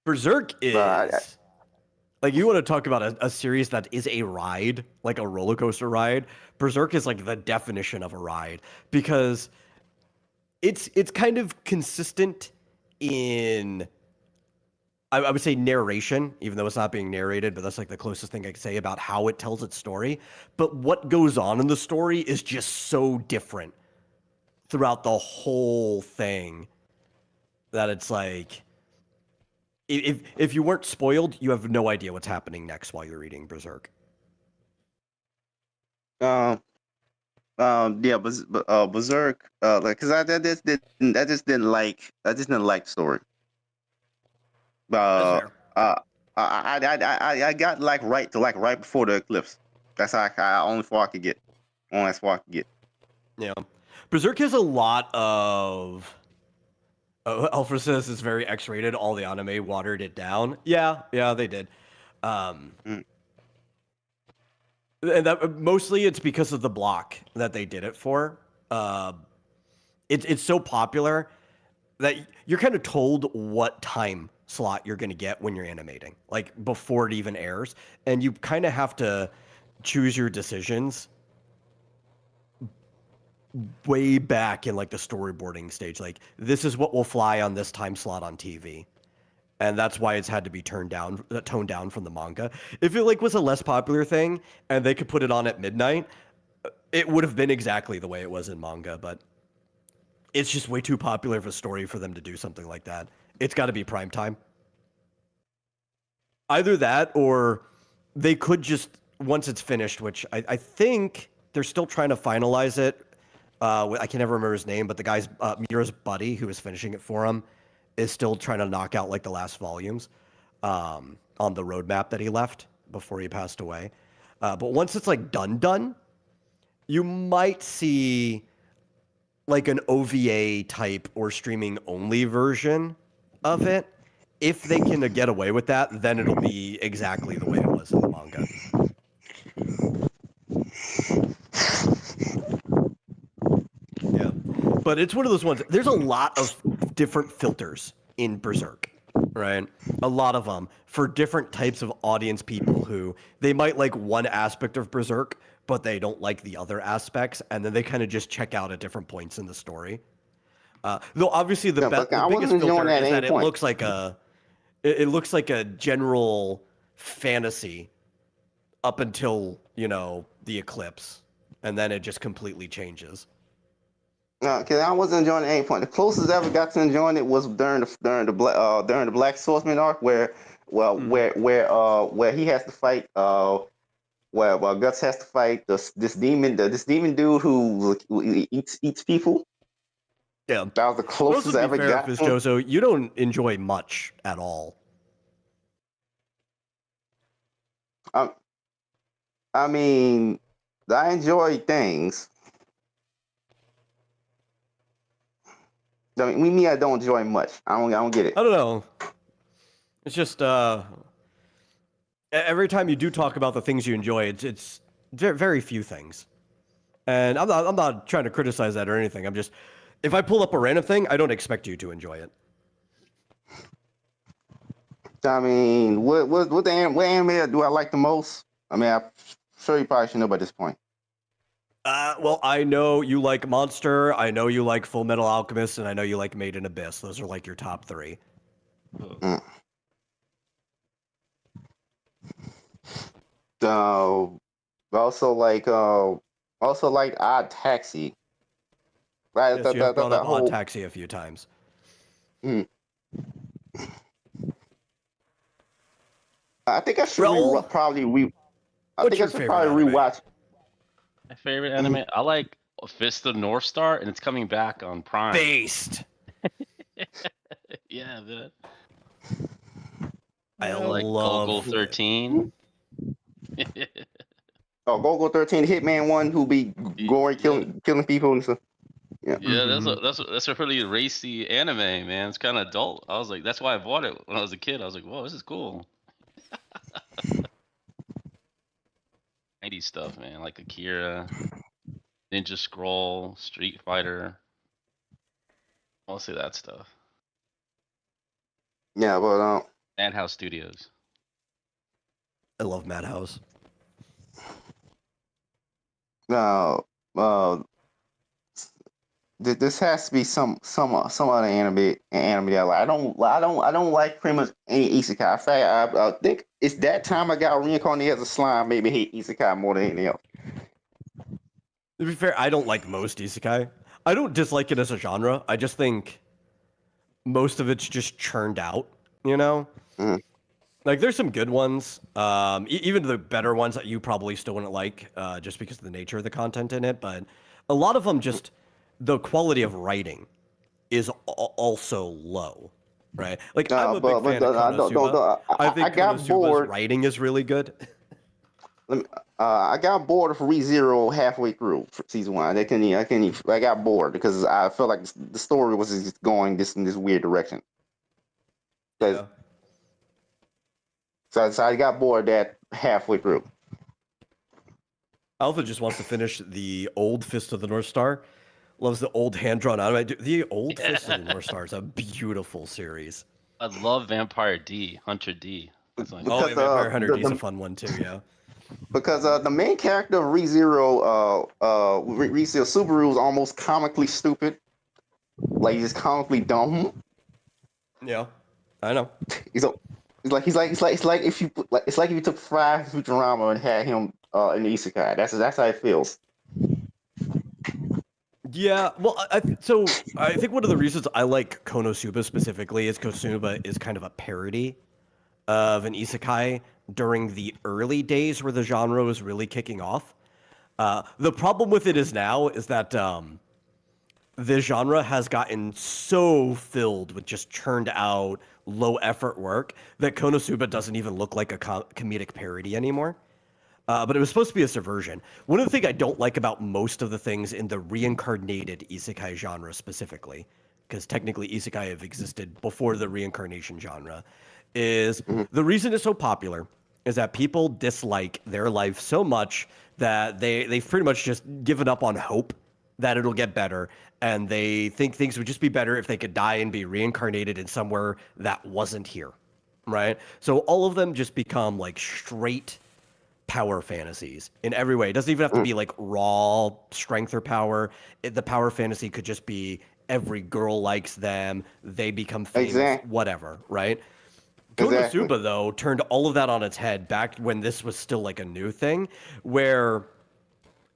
Berserk is But like you want to talk about a series that is a ride, like a roller coaster ride. Berserk is like the definition of a ride because it's kind of consistent in I would say narration, even though it's not being narrated, but that's like the closest thing I can say about how it tells its story. But what goes on in the story is just so different throughout the whole thing that it's like if you weren't spoiled, you have no idea what's happening next while you're reading Berserk. yeah, Berserk. Like, cause I just didn't like the story. That's Uh, fair. I got right before the eclipse. That's how I only far I could get. Only as far I could get. Yeah. Berserk has a lot of. Oh, Alfred says it's very X-rated. All the anime watered it down. Yeah, they did. Mm. And that mostly it's because of the block that they did it for. It's so popular that you're kind of told what time slot you're going to get when you're animating, like before it even airs, and you kind of have to choose your decisions way back in like the storyboarding stage. Like this is what will fly on this time slot on TV. And that's why it's had to be toned down from the manga. If it like was a less popular thing and they could put it on at midnight, it would have been exactly the way it was in manga, but it's just way too popular of a story for them to do something like that. It's got to be prime time. Either that or they could just, once it's finished, which I think they're still trying to finalize it. I can never remember his name, but the guy's Mira's buddy who was finishing it for him is still trying to knock out like the last volumes on the roadmap that he left before he passed away. But once it's like done, you might see like an OVA type or streaming only version of it. If they can get away with that, then it'll be exactly the way it was in the manga. Yeah. But it's one of those ones. There's a lot of different filters in Berserk, right? A lot of them for different types of audience people who they might like one aspect of Berserk, but they don't like the other aspects, and then they kind of just check out at different points in the story. Though obviously Yeah, but I the biggest wasn't enjoying filter that is at that any point. it looks like a general fantasy up until the eclipse, and then it just completely changes. Because I wasn't enjoying it at any point. The closest I ever got to enjoying it was during the Black Swordsman arc, where where he has to fight where Guts has to fight this demon dude who eats people. Yeah. That was the Well, closest let's I be ever fair, got to him. Jozo, you don't enjoy much at all. I mean, I enjoy things. I mean, me, I don't enjoy much. I don't get it. I don't know. It's just every time you do talk about the things you enjoy, it's very few things. And I'm not trying to criticize that or anything. I'm just, if I pull up a random thing, I don't expect you to enjoy it. I mean, what anime do I like the most? I mean, I'm sure you probably should know by this point. Well, I know you like Monster, I know you like Full Metal Alchemist, and I know you like Made in Abyss. Those are like your top three. Mm. Uh, also like Odd Taxi. Right, Yes, you have brought that up Odd whole. Taxi a few times. Mm. I think I should Raul, probably re. I what's think I your should favorite probably anime? rewatch. My favorite anime. I like Fist of the North Star, and it's coming back on Prime. Based. Yeah, man. I Like love Golgo 13. Oh, Go 13 Hitman one who be gory Yeah, killing people and stuff. Yeah. yeah. That's a pretty racy anime, man. It's kind of adult. I was like, that's why I bought it when I was a kid. I was like, whoa, this is cool. 90s stuff, man. Like Akira, Ninja Scroll, Street Fighter. Mostly that stuff. Yeah, but Madhouse Studios. I love Madhouse. no, this has to be some other anime that I like. I don't like pretty much any isekai. In fact, I think it's that time I got reincarnated as a slime made me hate isekai more than anything else. To be fair, I don't like most isekai. I don't dislike it as a genre. I just think most of it's just churned out, you know? Mhm. Like, there's some good ones, even the better ones that you probably still wouldn't like, just because of the nature of the content in it, but a lot of them just, the quality of writing is also low, right? Like, I'm a big fan of Konosuba. I I think got Konosuba's bored. writing is really good. I got bored of ReZero halfway through for season one. I got bored because I felt like the story was just going in this weird direction. Yeah. So I got bored that halfway through. Alpha just wants to finish the old Fist of the North Star. Loves the old hand-drawn anime. Dude, the old Fist of the North Star is a beautiful series. I love Vampire D, Hunter D. That's my Oh, Because yeah, Vampire Hunter D is a fun one too, yeah. because the main character of ReZero Subaru is almost comically stupid. Like he's just comically dumb. Yeah, I know. He's a, it's like if you it's like if you took Fry Futurama and had him in the Isekai. That's how it feels. Yeah, well, so I think one of the reasons I like Konosuba specifically is Konosuba is kind of a parody of an isekai during the early days where the genre was really kicking off. The problem with it is now is that the genre has gotten so filled with just churned out, low effort work that Konosuba doesn't even look like a comedic parody anymore. But it was supposed to be a subversion. One of the things I don't like about most of the things in the reincarnated isekai genre specifically, because technically isekai have existed before the reincarnation genre, is the reason it's so popular is that people dislike their life so much that they've pretty much just given up on hope that it'll get better, and they think things would just be better if they could die and be reincarnated in somewhere that wasn't here, right? So all of them just become like straight power fantasies in every way. It doesn't even have to be like raw strength or power. The power fantasy could just be every girl likes them, they become famous, Exactly. whatever, right? Exactly. Konosuba, though, turned all of that on its head back when this was still like a new thing, where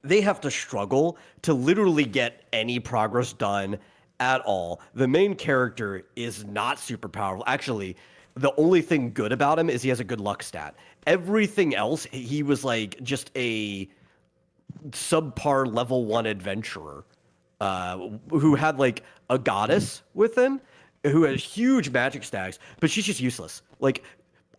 they have to struggle to literally get any progress done at all. The main character is not super powerful. Actually, the only thing good about him is he has a good luck stat. Everything else, he was like just a subpar level 1 adventurer who had like a goddess with him who has huge magic stacks, but she's just useless. Like,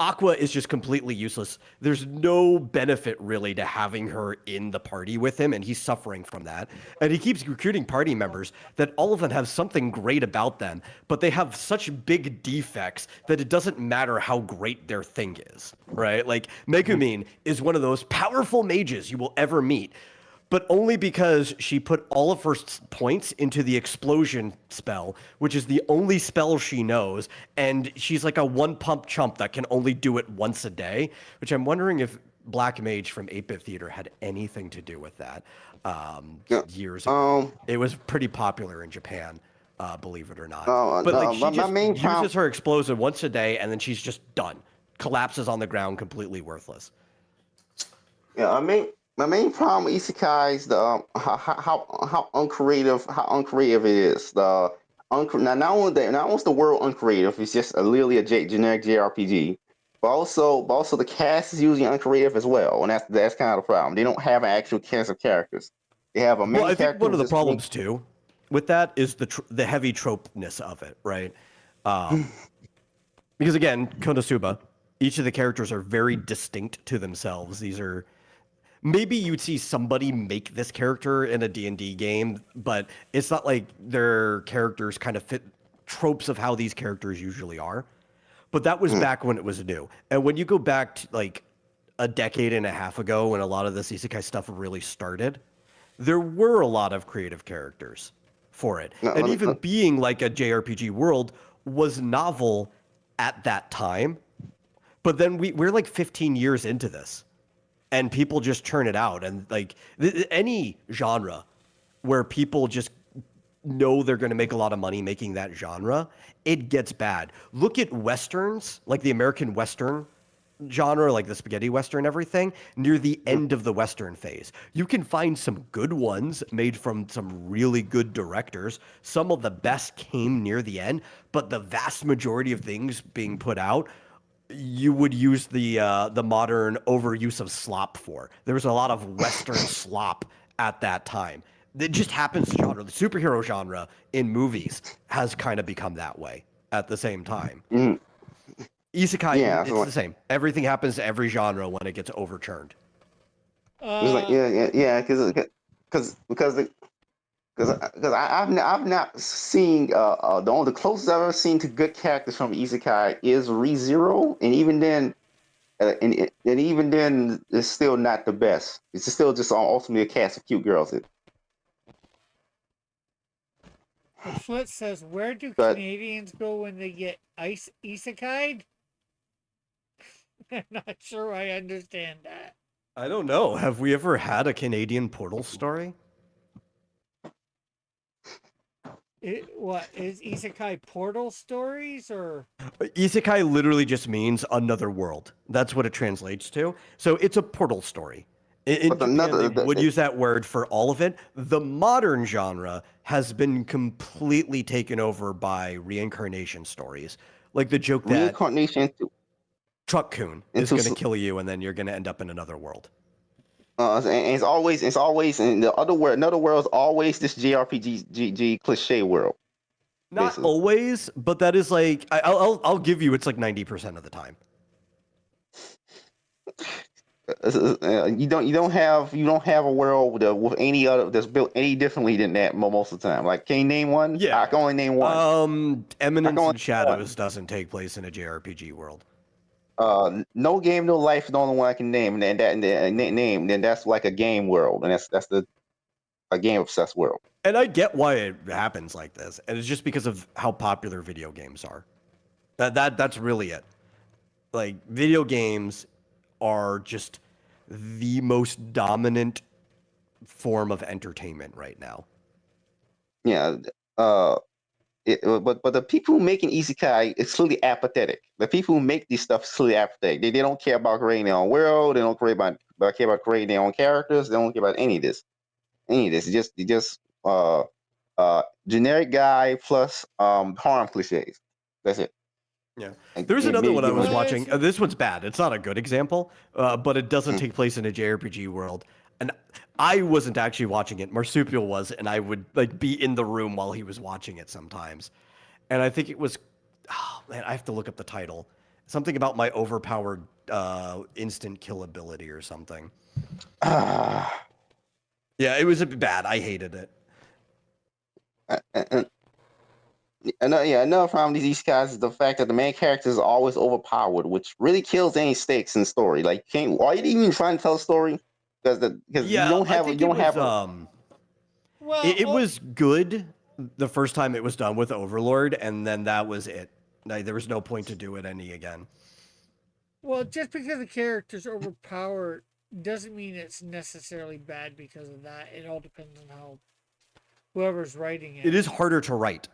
Aqua is just completely useless. There's no benefit really to having her in the party with him, and he's suffering from that. And he keeps recruiting party members that all of them have something great about them, but they have such big defects that it doesn't matter how great their thing is, right? Like Megumin is one of those powerful mages you will ever meet, but only because she put all of her points into the explosion spell, which is the only spell she knows, and she's like a one-pump chump that can only do it once a day, which I'm wondering if Black Mage from 8-Bit Theater had anything to do with that Yeah. years ago. It was pretty popular in Japan, believe it or not. But like she my just main uses problem. her explosion once a day, and then she's just done. Collapses on the ground, completely worthless. Yeah, my main problem with isekai is the how uncreative it is. Now not only is the world uncreative, it's just literally a generic JRPG, but also the cast is usually uncreative as well, and that's kind of the problem. They don't have an actual cast of characters. They have a Well, main I think character one of the who's just main. problems too with that is the heavy tropeness of it, right? Because again, Konosuba, each of the characters are very distinct to themselves. These are maybe you'd see somebody make this character in a D&D game, but it's not like their characters kind of fit tropes of how these characters usually are. But that was back when it was new. And when you go back to like a decade and a half ago when a lot of this isekai stuff really started, there were a lot of creative characters for it. No, And even being like a JRPG world was novel at that time. But then we're like 15 years into this and people just churn it out. And like any genre where people just know they're going to make a lot of money making that genre, it gets bad. Look at Westerns, like the American Western genre, like the spaghetti Western, everything, near the end of the Western phase. You can find some good ones made from some really good directors. Some of the best came near the end, but the vast majority of things being put out, you would use the modern overuse of slop for. There was a lot of Western slop at that time. It just happens to genre. The superhero genre in movies has kind of become that way at the same time. Mhm. Isekai, Yeah, it's so the same. Everything happens to every genre when it gets overturned. it's like yeah, because I've not seen the closest I've ever seen to good characters from isekai is ReZero, and even then, and even then, it's still not the best. It's still just ultimately a cast of cute girls. Flit says, where do But Canadians go when they get isekai'd? I'm not sure I understand that. I don't know. Have we ever had a Canadian Portal story? What is isekai portal stories or? Isekai literally just means another world. That's what it translates to. So it's a portal story. In but Japan, another they would use that word for all of it. The modern genre has been completely taken over by reincarnation stories. Like the joke that reincarnation Truck-kun is into going to kill you and then you're going to end up in another world. and it's always in the other world. Another world is always this JRPG cliche world. Not Basically. always, but that is like I'll give you it's like 90% of the time. You don't have a world with any other that's built any differently than that most of the time. Like, can you name one? Yeah. I can only name one. I can Eminence only and name Shadows doesn't take place in a JRPG world. one. No Game No Life is the only one I can name, then that's like a game world, and that's a game obsessed world. And I get why it happens like this, and it's just because of how popular video games are. That's really it. Like video games are just the most dominant form of entertainment right now. Yeah. But the people who making isekai is clearly apathetic. The people who make these stuff is clearly apathetic. They don't care about creating their own world. They don't care about creating their own characters. They don't care about any of this. It's just generic guy plus harm cliches. That's it. Yeah. And There's another maybe one I give was them watching. This one's bad. It's not a good example, but it doesn't take place in a JRPG world. And I wasn't actually watching it. Marsupial was, and I would like be in the room while he was watching it sometimes. And I think it was, oh man, I have to look up the title. Something about my overpowered instant kill ability or something. Ah, Yeah, it was bad. I hated it. and, another problem with these guys is the fact that the main character is always overpowered, which really kills any stakes in the story. Like, are you even trying to tell a story? Because you Yeah, don't I have think it was Well, it was good the first time it was done with Overlord, and then that was it. Like, there was no point to do it any again. well, just because the character's overpowered doesn't mean it's necessarily bad because of that. It all depends on how whoever's writing it. It is harder to write.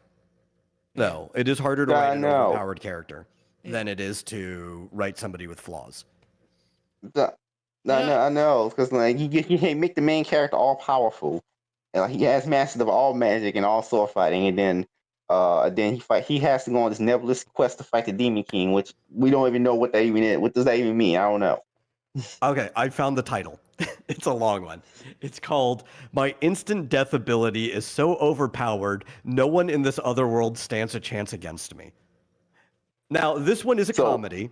No, it is harder to write an no. overpowered character than it is to write somebody with flaws. No, I know, because like you can't make the main character all powerful, and like, he has mastered of all magic and all sword fighting, and then he has to go on this nebulous quest to fight the Demon King, which we don't even know what that even is. What does that even mean? I don't know. Okay, I found the title. It's a long one. It's called "My Instant Death Ability is so overpowered, no one in this other world stands a chance against me." Now, this one is a So comedy,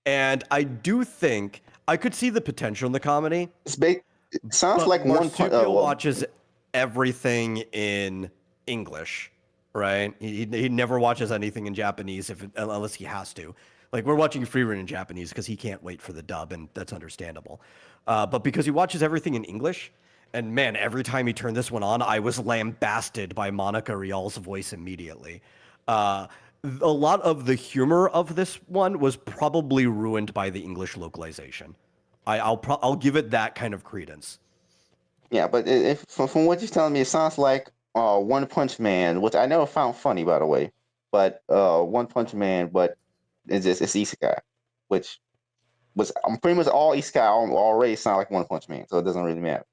and I do think I could see the potential in the comedy, it sounds but like one punch. Marsupio watches everything in English, right? He never watches anything in Japanese unless he has to. Like, we're watching Freerun in Japanese because he can't wait for the dub, and that's understandable. But because he watches everything in English, and man, every time he turned this one on, I was lambasted by Monica Rial's voice immediately. A lot of the humor of this one was probably ruined by the English localization. I'll give it that kind of credence. Yeah, but from what you're telling me, it sounds like One Punch Man, which I never found funny, by the way. But One Punch Man, but it's isekai, which was pretty much all isekai already sound like One Punch Man, so it doesn't really matter.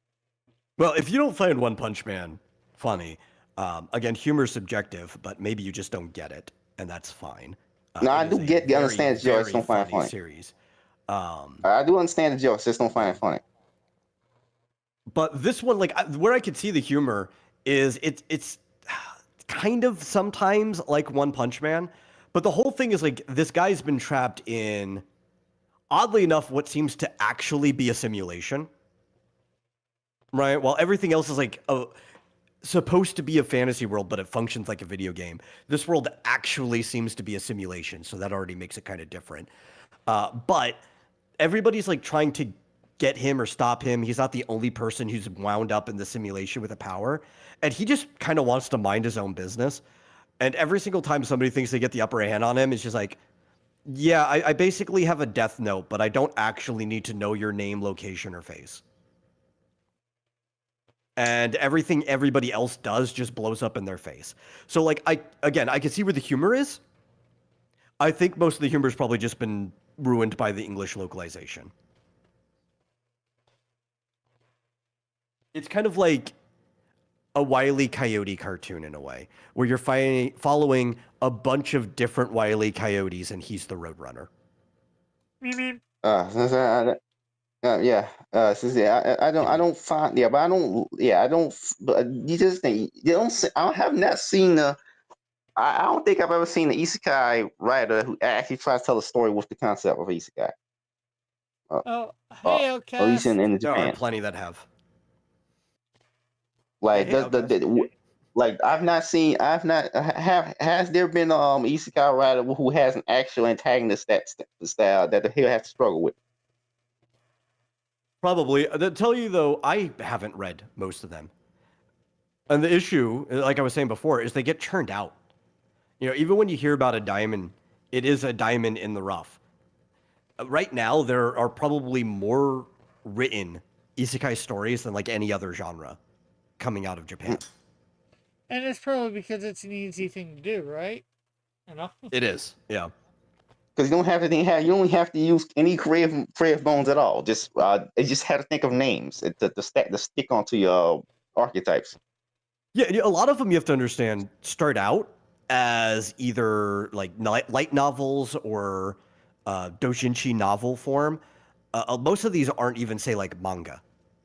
Well, if you don't find One Punch Man funny, again, humor's subjective, but maybe you just don't get it, and that's fine. No, I It is do a get the very, understand the joke, I just very don't find it funny funny. series. I do understand the jokes, just don't find it funny. But this one, like, where I could see the humor is it's kind of sometimes like One Punch Man, but the whole thing is like this guy's been trapped in, oddly enough, what seems to actually be a simulation, right? While everything else is like supposed to be a fantasy world, but it functions like a video game. This world actually seems to be a simulation, so that already makes it kind of different. But everybody's like trying to get him or stop him. He's not the only person who's wound up in the simulation with a power, and he just kind of wants to mind his own business. And every single time somebody thinks they get the upper hand on him, it's just like, yeah, I basically have a death note, but I don't actually need to know your name, location, or face. And everything everybody else does just blows up in their face. So, like, I can see where the humor is. I think most of the humor's probably just been ruined by the English localization. It's kind of like a Wile E. Coyote cartoon in a way, where you're following a bunch of different Wile E. Coyotes, and he's the Roadrunner. Yeah. I don't find. Yeah, but I don't. Yeah, I don't. But you just think you don't. I have not seen the. I don't think I've ever seen an isekai writer who actually tries to tell a story with the concept of isekai. Oh, At hey, least Outcast. in There are Japan. plenty that have. Like Hey, Outcast. like I've not seen. I've not have. Has there been isekai writer who has an actual antagonist style that he'll have to struggle with? Probably. To tell you though, I haven't read most of them. And the issue, like I was saying before, is they get churned out. You know, even when you hear about a diamond, it is a diamond in the rough. Right now, there are probably more written isekai stories than like any other genre coming out of Japan. And it's probably because it's an easy thing to do, right? You know? It is, yeah. Because you don't have to you only have to use any creative bones at all. Just you just have to think of names to stick onto your archetypes. Yeah, a lot of them you have to understand start out as either like light novels or doujinshi novel form. Most of these aren't even say like manga,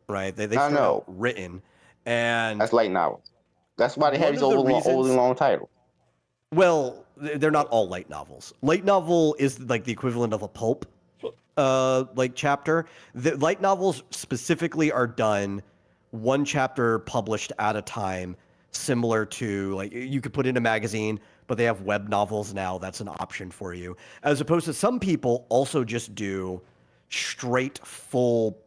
right? They I start know. out written, and That's light novel. That's why they have one these of the overly reasons, long titles. well, they're not all light novels. Light novel is like the equivalent of a pulp like chapter. The light novels specifically are done one chapter published at a time, similar to like you could put in a magazine, but they have web novels now. That's an option for you, as opposed to some people also just do straight full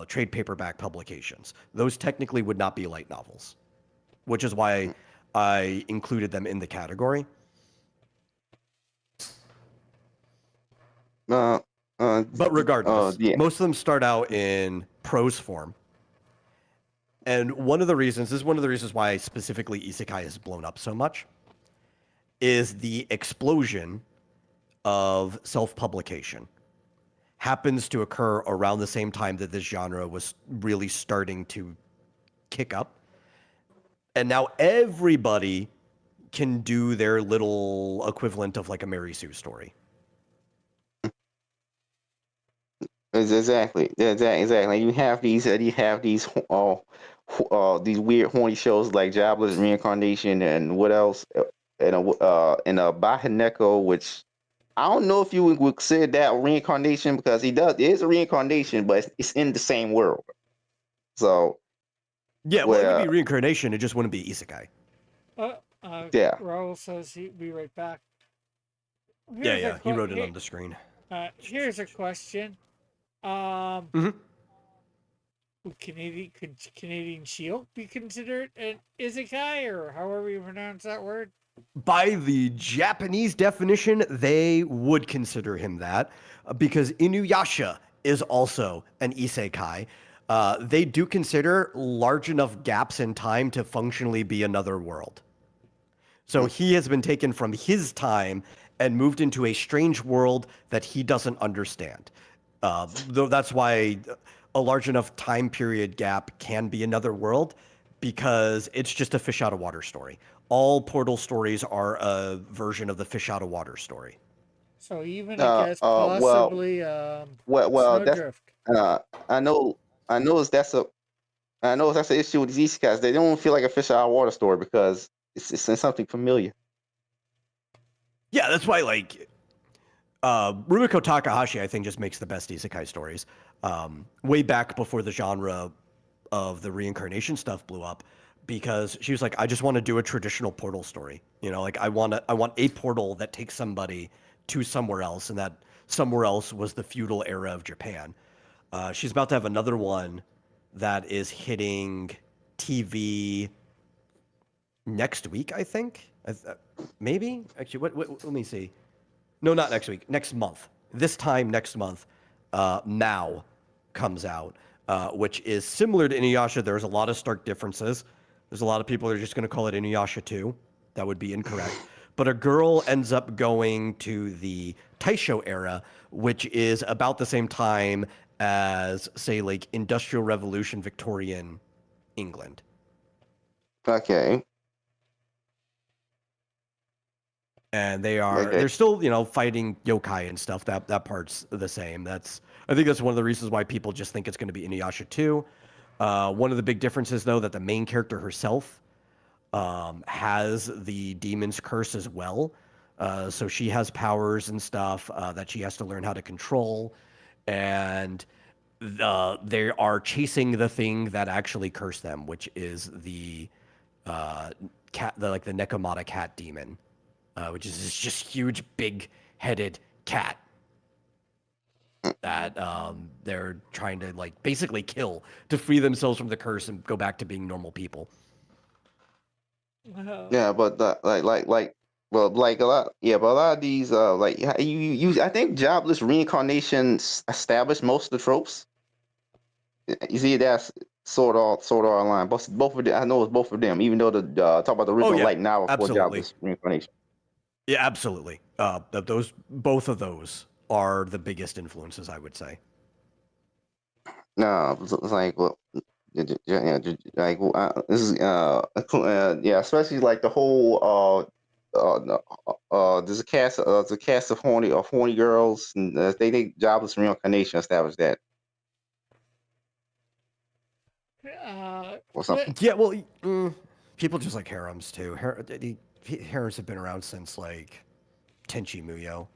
trade paperback publications. Those technically would not be light novels, which is why I included them in the category. But regardless, yeah. most of them start out in prose form. And this is one of the reasons why specifically isekai has blown up so much, is the explosion of self-publication. Happens to occur around the same time that this genre was really starting to kick up. And now everybody can do their little equivalent of like a Mary Sue story. Exactly. You have these weird horny shows like Jobless Reincarnation and what else? And Bahaneko, which I don't know if you would consider that reincarnation because it is a reincarnation, but it's in the same world. So yeah, well, it would be reincarnation. It just wouldn't be isekai. Yeah. Raul says he'd be right back. Yeah. He wrote it on the screen. Here's a question. Mhm. Could Canadian Shield be considered an isekai, or however you pronounce that word? By the Japanese definition, they would consider him that because Inuyasha is also an isekai. They do consider large enough gaps in time to functionally be another world. So he has been taken from his time and moved into a strange world that he doesn't understand. Though that's why a large enough time period gap can be another world, because it's just a fish out of water story. All Portal stories are a version of the fish out of water story. So even I guess possibly Snowdrift. I know that's an issue with these guys. They don't feel like a fish out of water story because it's in something familiar. Yeah, that's why like Rumiko Takahashi, I think, just makes the best isekai stories. Way back before the genre of the reincarnation stuff blew up, because she was like, I just want to do a traditional Portal story. You know, like I want a portal that takes somebody to somewhere else, and that somewhere else was the feudal era of Japan. She's about to have another one that is hitting TV next week, I think. Maybe actually, what? Let me see. No, not next week. Next month. This time next month, Now comes out, which is similar to Inuyasha. There's a lot of stark differences. There's a lot of people that are just going to call it Inuyasha 2. That would be incorrect. But a girl ends up going to the Taisho era, which is about the same time as, say, like Industrial Revolution Victorian England. Okay. And they're still, fighting yokai and stuff. That part's the same. I think that's one of the reasons why people just think it's going to be Inuyasha 2. One of the big differences, though, that the main character herself has the demon's curse as well. So she has powers and stuff that she has to learn how to control. And they are chasing the thing that actually cursed them, which is the cat, the Nekomata cat demon. Which is this just huge, big-headed cat that they're trying to basically kill to free themselves from the curse and go back to being normal people. Yeah, but a lot of these I think Jobless Reincarnation established most of the tropes. You see, that's sort of online. Both of them, I know it's both of them. Even though the talk about the original light novel for Jobless Reincarnation. Yeah, absolutely. Both of those are the biggest influences, I would say. No, it's like this is especially like the whole there's a cast of horny girls, and they think Jobless Reincarnation established that or something. Yeah, well, people just like harems too. Harems have been around since Tenchi Muyo.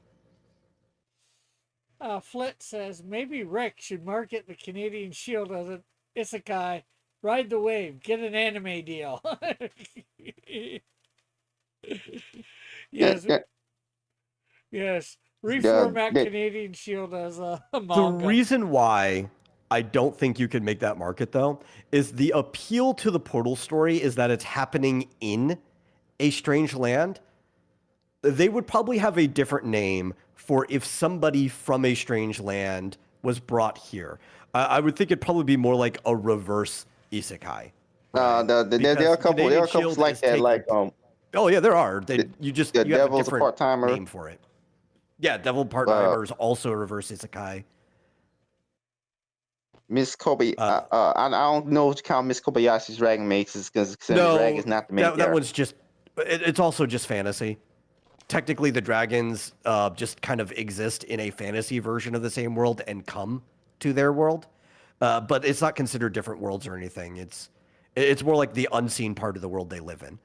Flit says maybe Rick should market the Canadian Shield as an isekai. Ride the wave, get an anime deal. Yeah, Yes, yeah, yes. yeah, Reformat yeah. Canadian Shield as a The manga. reason why I don't think you could make that market though is the appeal to the Portal story is that it's happening in a strange land. They would probably have a different name for if somebody from a strange land was brought here. I would think it'd probably be more like a reverse isekai, right? There are Because a couple. There Canadian are couples Shield like is that. taking. Like Oh yeah, there are. the, the You have a Devil's a different part timer. name for it. Yeah, Devil Part Uh, Timer is also a reverse isekai. Miss Kobe. Uh, I don't know what you count Miss Kobayashi's Dragon Mages because the no, dragon's not the main that character. one's just. It's also just fantasy. Technically, the dragons just kind of exist in a fantasy version of the same world and come to their world, but it's not considered different worlds or anything. It's more like the unseen part of the world they live in.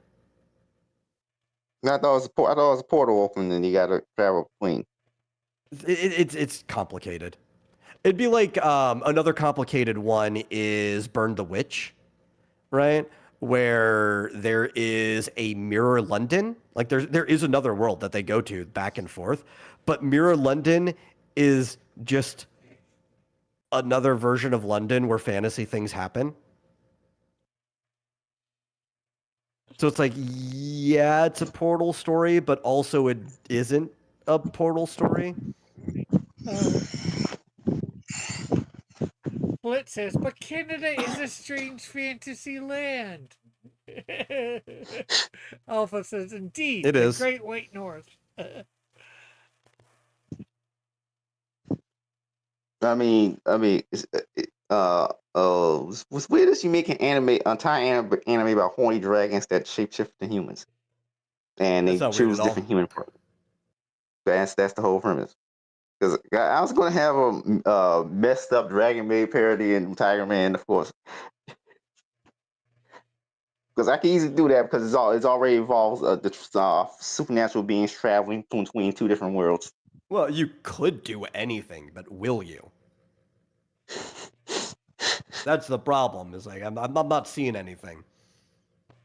I thought I thought it was a portal open and you got to travel between. It's complicated. It'd be like another complicated one is Burn the Witch, right? Where there is a mirror London. Like there is another world that they go to back and forth, but mirror London is just another version of London where fantasy things happen. So it's like, yeah, it's a portal story, but also it isn't a portal story. Uh, Flit says, but Canada is a strange fantasy land. Alpha says, indeed, It the is. Great White North. What's weird is you make an anime about horny dragons that shapeshift to humans, and That's they not weird choose at all. different human parts. That's the whole premise. Because I was going to have a messed up Dragon Maid parody and Tiger Man, of course. Because I can easily do that because it's already involves the supernatural beings traveling between two different worlds. Well, you could do anything, but will you? That's the problem. Is like I'm not seeing anything.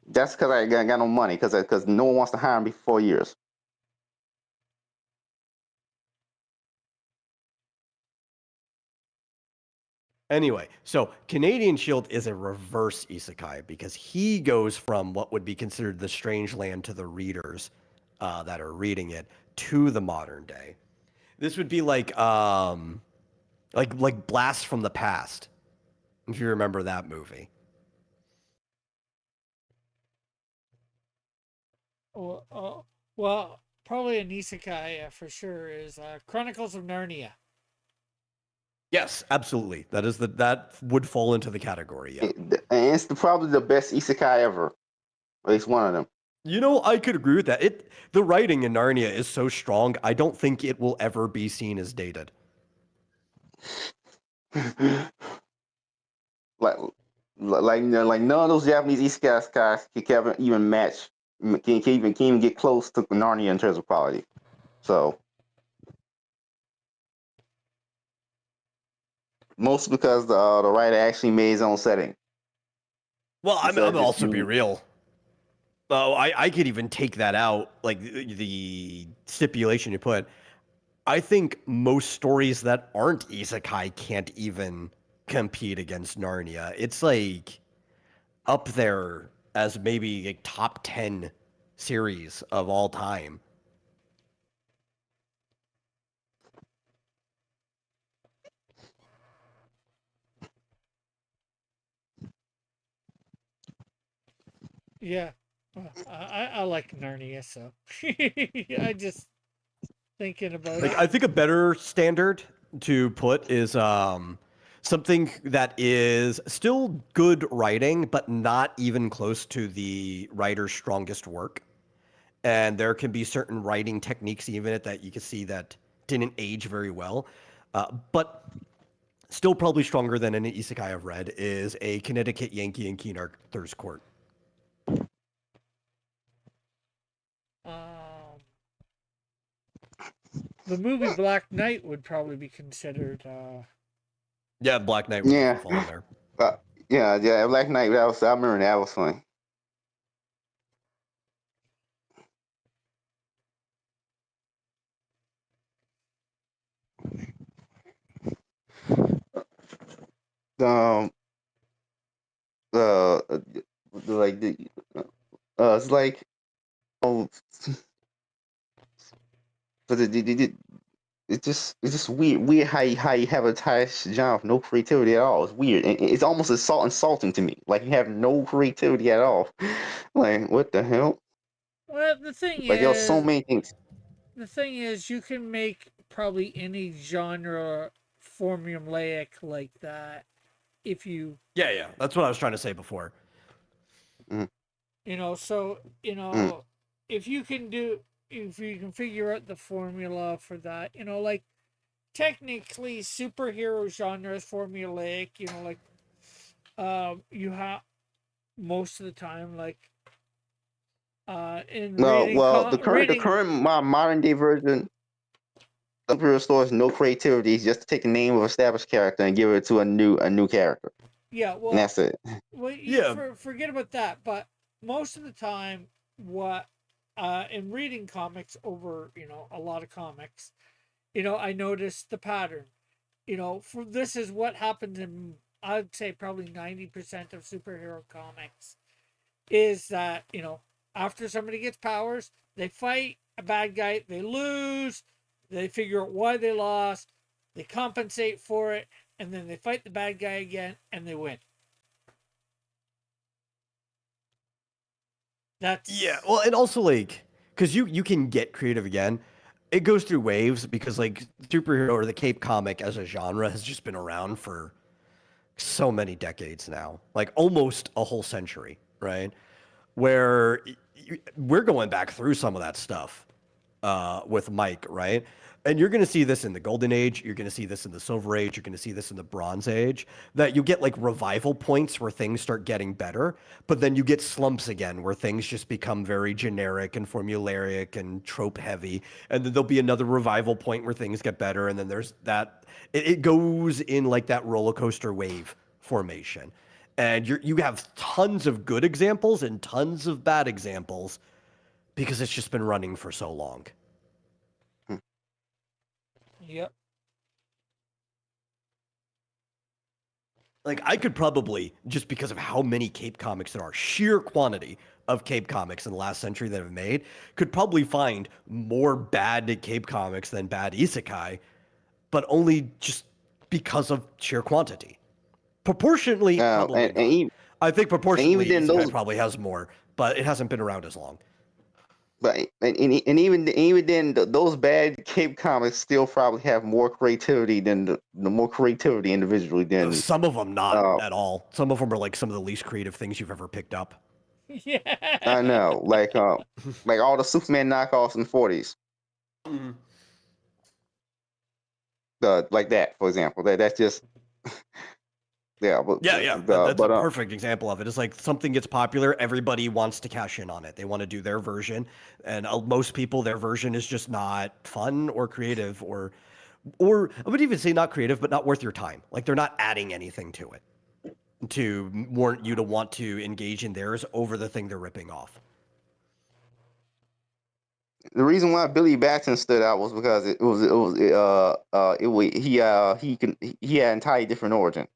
That's because I got no money because no one wants to hire me for 4 years. Anyway, so Canadian Shield is a reverse isekai because he goes from what would be considered the strange land to the readers that are reading it to the modern day. This would be like Blast from the Past, if you remember that movie. Well, probably an isekai for sure is Chronicles of Narnia. Yes, absolutely. That would fall into the category. Yeah. And it's probably the best isekai ever. At least one of them. You know, I could agree with that. The writing in Narnia is so strong. I don't think it will ever be seen as dated. like like none of those Japanese isekai can even match can even get close to Narnia in terms of quality. So mostly because the writer actually made his own setting. Well, I'm Instead of just also be you. real. Oh, I could even take that out, like the stipulation you put. I think most stories that aren't isekai can't even compete against Narnia. It's like up there as maybe a top 10 series of all time. Yeah. I like Narnia, so I just thinking about Like it. I think a better standard to put is something that is still good writing, but not even close to the writer's strongest work. And there can be certain writing techniques even at that you can see that didn't age very well, but still probably stronger than any isekai I've read is a Connecticut Yankee in King Arthur's Court. Um, the movie Black Knight would probably be considered. Yeah, Black Knight would Yeah, definitely fall in there. yeah. Black Knight. I remember that was funny. Um, uh, like it's like oh, but it's just weird how you have a entire genre of no creativity at all. It's weird, and it's almost insulting to me. Like you have no creativity at all. Like what the hell? Well, Like there's so many things. the thing is, you can make probably any genre formulaic like that if you Yeah. That's what I was trying to say before. Mm, so mm. if you can do if you can figure out the formula for that, like technically superhero genre is formulaic, like you have most of the time, like in Well, the reading. current modern day version of superhero story is no creativity. It's just to take the name of an established character and give it to a new character, Yeah, and that's it. Yeah. forget about that. But most of the time, what in reading comics over a lot of comics, I noticed the pattern. For this is what happens in, I'd say, probably 90% of superhero comics is that after somebody gets powers, they fight a bad guy, they lose, they figure out why they lost, they compensate for it, and then they fight the bad guy again and they win. Yeah, That's well, and also like, because you can get creative again. It goes through waves because like superhero or the cape comic as a genre has just been around for so many decades now, like almost a whole century, right? Where we're going back through some of that stuff with Mike, right? And you're going to see this in the Golden Age. You're going to see this in the Silver Age. You're going to see this in the Bronze Age. That you get like revival points where things start getting better, but then you get slumps again where things just become very generic and formulaic and trope heavy. And then there'll be another revival point where things get better. And then there's that. It goes in like that roller coaster wave formation. And you have tons of good examples and tons of bad examples because it's just been running for so long. yep. Like I could probably, just because of how many Cape comics there are, sheer quantity of Cape comics in the last century that have made, could probably find more bad Cape comics than bad isekai, but only just because of sheer quantity. Proportionately, probably And not. I think and even proportionally then isekai those probably has more, but it hasn't been around as long. but even then those bad cape comics still probably have more creativity than the more creativity individually than Some of them not uh at all. Some of them are like some of the least creative things you've ever picked up. I Yeah. know like all the Superman knockoffs in the 40s, like that for example. That's just yeah, Yeah. That's a perfect example of it. It's like something gets popular, everybody wants to cash in on it. They want to do their version, and most people, their version is just not fun or creative, or I would even say not creative, but not worth your time. Like they're not adding anything to it to warrant you to want to engage in theirs over the thing they're ripping off. the reason why Billy Batson stood out was because he had an entirely different origin.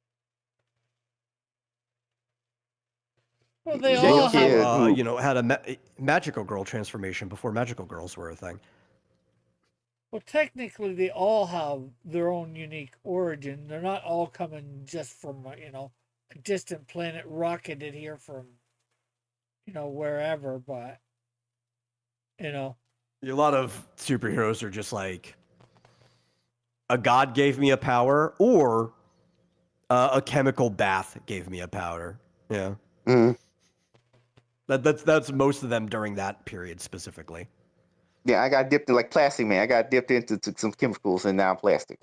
Well, they He's Yeah, he a all also, have. kid who had a magical girl transformation before magical girls were a thing. Well, technically, they all have their own unique origin. They're not all coming just from a distant planet rocketed here from wherever. But you know, A lot of superheroes are just like a god gave me a power, or a chemical bath gave me a power. Yeah, mhm. that's most of them during that period specifically. Yeah, I got dipped in like Plastic Man. I got dipped into some chemicals and now I'm plastic.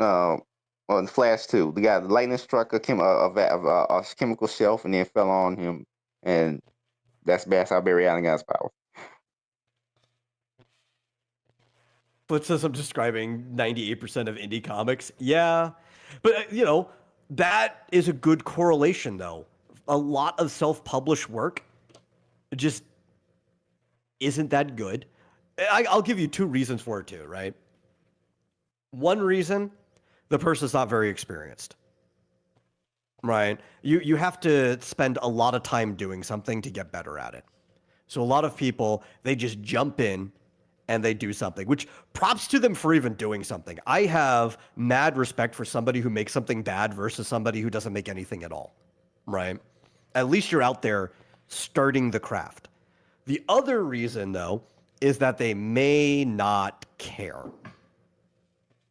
Um, on Flash too, the lightning struck a chemical shelf and then fell on him, and that's how Barry Allen got his power. But since I'm describing 98% of indie comics, yeah. But, you know, that is a good correlation, though. A lot of self published work just isn't that good. I'll give you two reasons for it, too, right? One reason, the person's not very experienced, right? You have to spend a lot of time doing something to get better at it. So a lot of people, they just jump in and they do something, which props to them for even doing something. I have mad respect for somebody who makes something bad versus somebody who doesn't make anything at all, right? At least you're out there starting the craft. The other reason, though, is that they may not care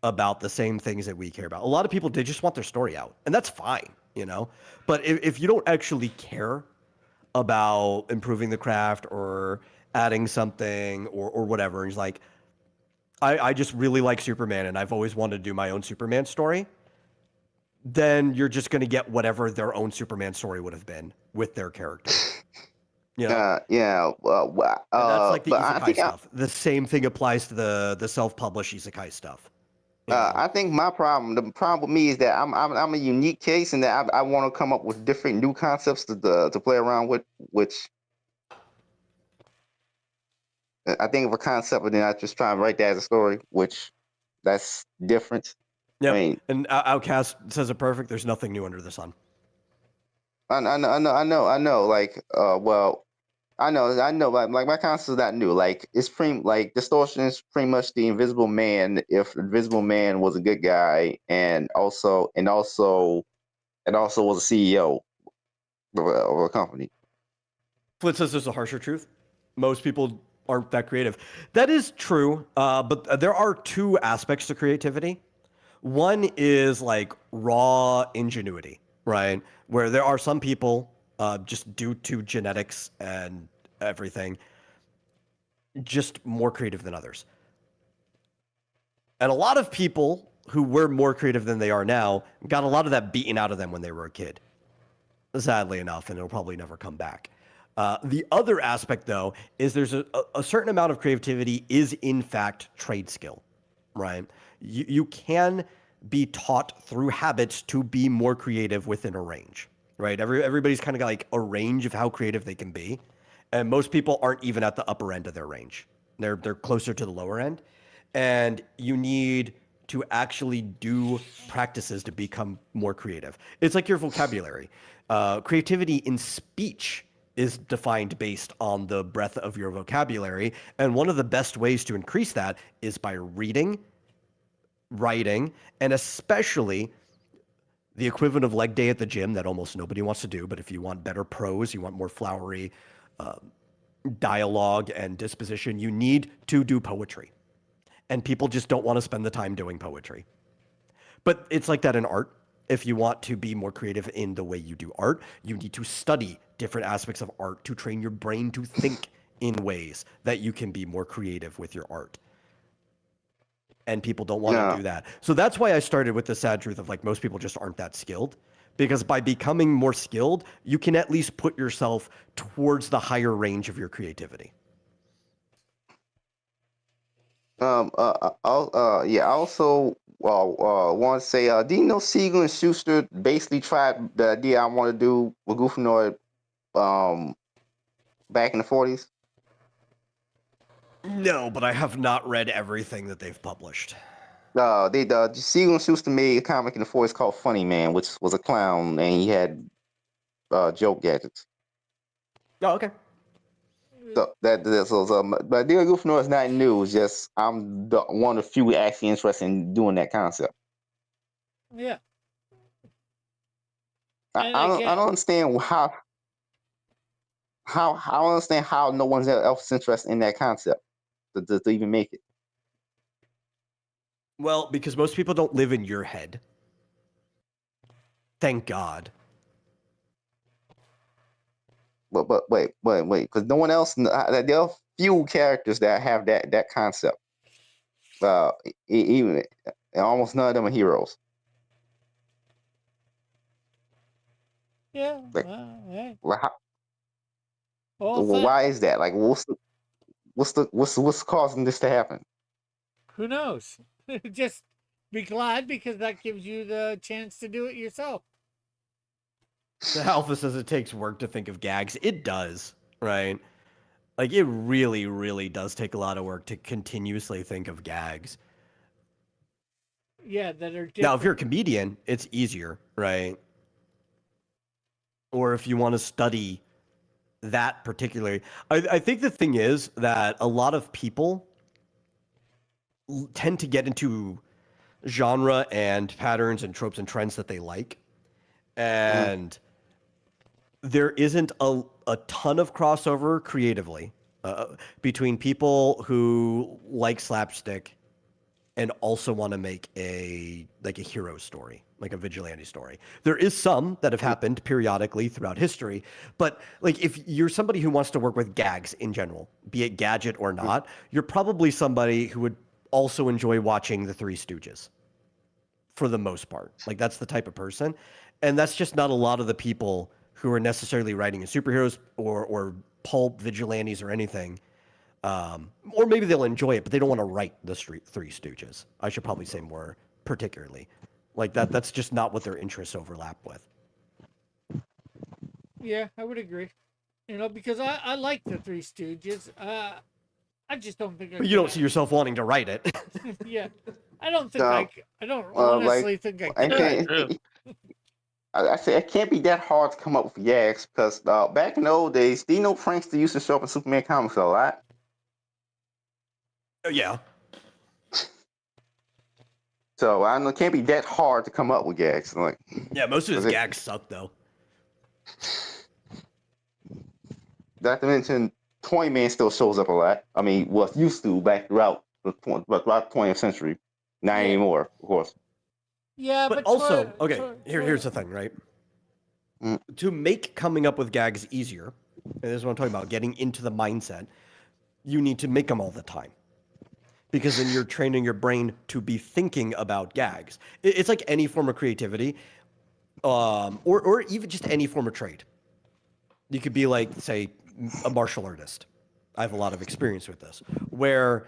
about the same things that we care about. A lot of people, they just want their story out, and that's fine, you know? But if you don't actually care about improving the craft or adding something or whatever, and he's like, I just really like Superman and I've always wanted to do my own Superman story, then you're just going to get whatever their own Superman story would have been with their character. You know? Yeah. And that's like the But I isekai think stuff. The same thing applies to the self-published isekai stuff. You know? I think the problem with me is that I'm a unique case in that I want to come up with different new concepts to play around with, which I think of a concept, but then I just try and write that as a story, which that's different. Yep. I mean, And Outcast says it perfect. There's nothing new under the sun. I know. Like, well, I know. Like my concept is not new. Like, it's pretty like Distortion is pretty much the Invisible Man. If Invisible Man was a good guy, and also was a CEO of a company. Flint says there's a harsher truth. Most people aren't that creative. That is true, but there are two aspects to creativity. One is like raw ingenuity, right? Where there are some people, just due to genetics and everything, just more creative than others. And a lot of people who were more creative than they are now got a lot of that beaten out of them when they were a kid, sadly enough, and it'll probably never come back. The other aspect, though, is there's a certain amount of creativity is, in fact, trade skill, right? You can be taught through habits to be more creative within a range, right? Everybody's kind of got like a range of how creative they can be, and most people aren't even at the upper end of their range. They're closer to the lower end, and you need to actually do practices to become more creative. It's like your vocabulary. Creativity in speech is defined based on the breadth of your vocabulary. And one of the best ways to increase that is by reading, writing, and especially the equivalent of leg day at the gym that almost nobody wants to do. But if you want better prose, you want more flowery dialogue and disposition, you need to do poetry. And people just don't want to spend the time doing poetry. But it's like that in art. If you want to be more creative in the way you do art, you need to study different aspects of art to train your brain to think in ways that you can be more creative with your art. And people don't want to do that. So that's why I started with the sad truth of like most people just aren't that skilled. Because by becoming more skilled, you can at least put yourself towards the higher range of your creativity. Yeah. I also, want to say, do you know Siegel and Schuster basically tried the idea I want to do with Goofanoid, back in the 40s? No, but I have not read everything that they've published. Siegel and Schuster made a comic in the 40s called Funny Man, which was a clown and he had joke gadgets. Oh, okay. So but Dear Goofanoid is not new. It's just I'm one of the few actually interested in doing that concept. Yeah. I don't understand how I don't understand how no one's else interested in that concept to even make it. Well, because most people don't live in your head. Thank God. But wait, because no one else. There are few characters that have that concept. Even and almost none of them are heroes. Yeah. Like, Well, hey. why is that? Like, what's causing this to happen? Who knows? Just be glad because that gives you the chance to do it yourself. The Alpha says it takes work to think of gags. It does, right? Like, it really, really does take a lot of work to continuously think of gags. Yeah, that are different. Now, if you're a comedian, it's easier, right? Or if you want to study that particularly. I think the thing is that a lot of people tend to get into genre and patterns and tropes and trends that they like. And there isn't a ton of crossover creatively between people who like slapstick and also want to make a hero story, like a vigilante story. There is some that have happened periodically throughout history, but like if you're somebody who wants to work with gags in general, be it gadget or not, you're probably somebody who would also enjoy watching the Three Stooges for the most part. Like that's the type of person. And that's just not a lot of the people who are necessarily writing in superheroes or pulp vigilantes or anything. Or maybe they'll enjoy it, but they don't want to write the Three Stooges. I should probably say more particularly. Like that's just not what their interests overlap with. Yeah, I would agree. You know, because I like the Three Stooges. I just don't think I But you don't see yourself wanting to write it. Yeah, I don't think No. I don't honestly think I I could. can't. True. I say it can't be that hard to come up with gags because back in the old days, do you know Prankster used to show up in Superman comics a lot? Yeah. So I know it can't be that hard to come up with gags. Like, Yeah, most of his Was it- gags suck though. not to mention, Toy Man still shows up a lot. I mean, was used to back throughout the 20th century. Not Yeah. anymore, of course. Yeah, But but also, okay, here's the thing, right? Mm. To make coming up with gags easier, and this is what I'm talking about, getting into the mindset, you need to make them all the time. Because then you're training your brain to be thinking about gags. It's like any form of creativity, or even just any form of trade. You could be like, say, a martial artist. I have a lot of experience with this, where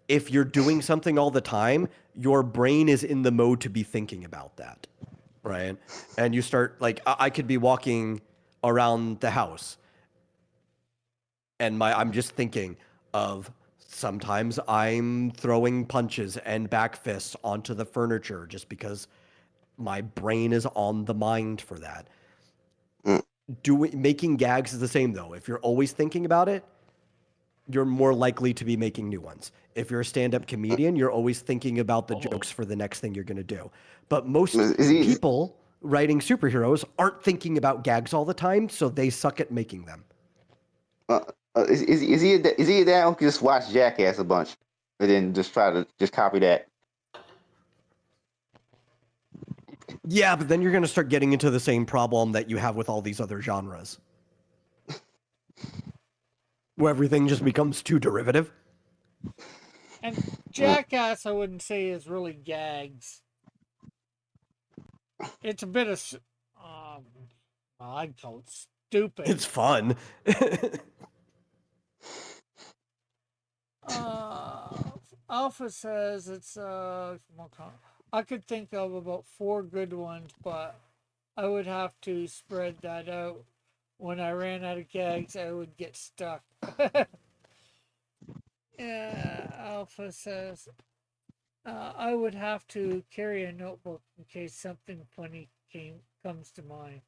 if you're doing something all the time, your brain is in the mode to be thinking about that, right? And you start, like, I could be walking around the house, and I'm just thinking of sometimes I'm throwing punches and back fists onto the furniture just because my brain is on the mind for that. Making gags is the same though. If you're always thinking about it, you're more likely to be making new ones. If you're a stand-up comedian, you're always thinking about the jokes for the next thing you're going to do. But most people writing superheroes aren't thinking about gags all the time, so they suck at making them. Is he a dad who can just watch Jackass a bunch and then just try to just copy that? Yeah, but then you're going to start getting into the same problem that you have with all these other genres, where everything just becomes too derivative. And Jackass, I wouldn't say is really gags. It's a bit of, I'd call it stupid. It's fun. Alpha says it's I could think of about 4 good ones, but I would have to spread that out. When I ran out of gags, I would get stuck. Yeah, Alpha says I would have to carry a notebook in case something funny comes to mind.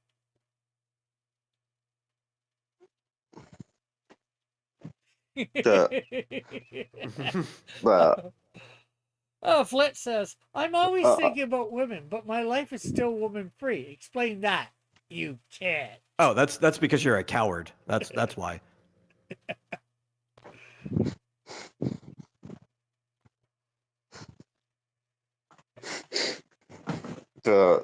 Flit says, I'm always thinking about women, but my life is still woman free. Explain that, you cat. Oh, that's because you're a coward. That's why. I thought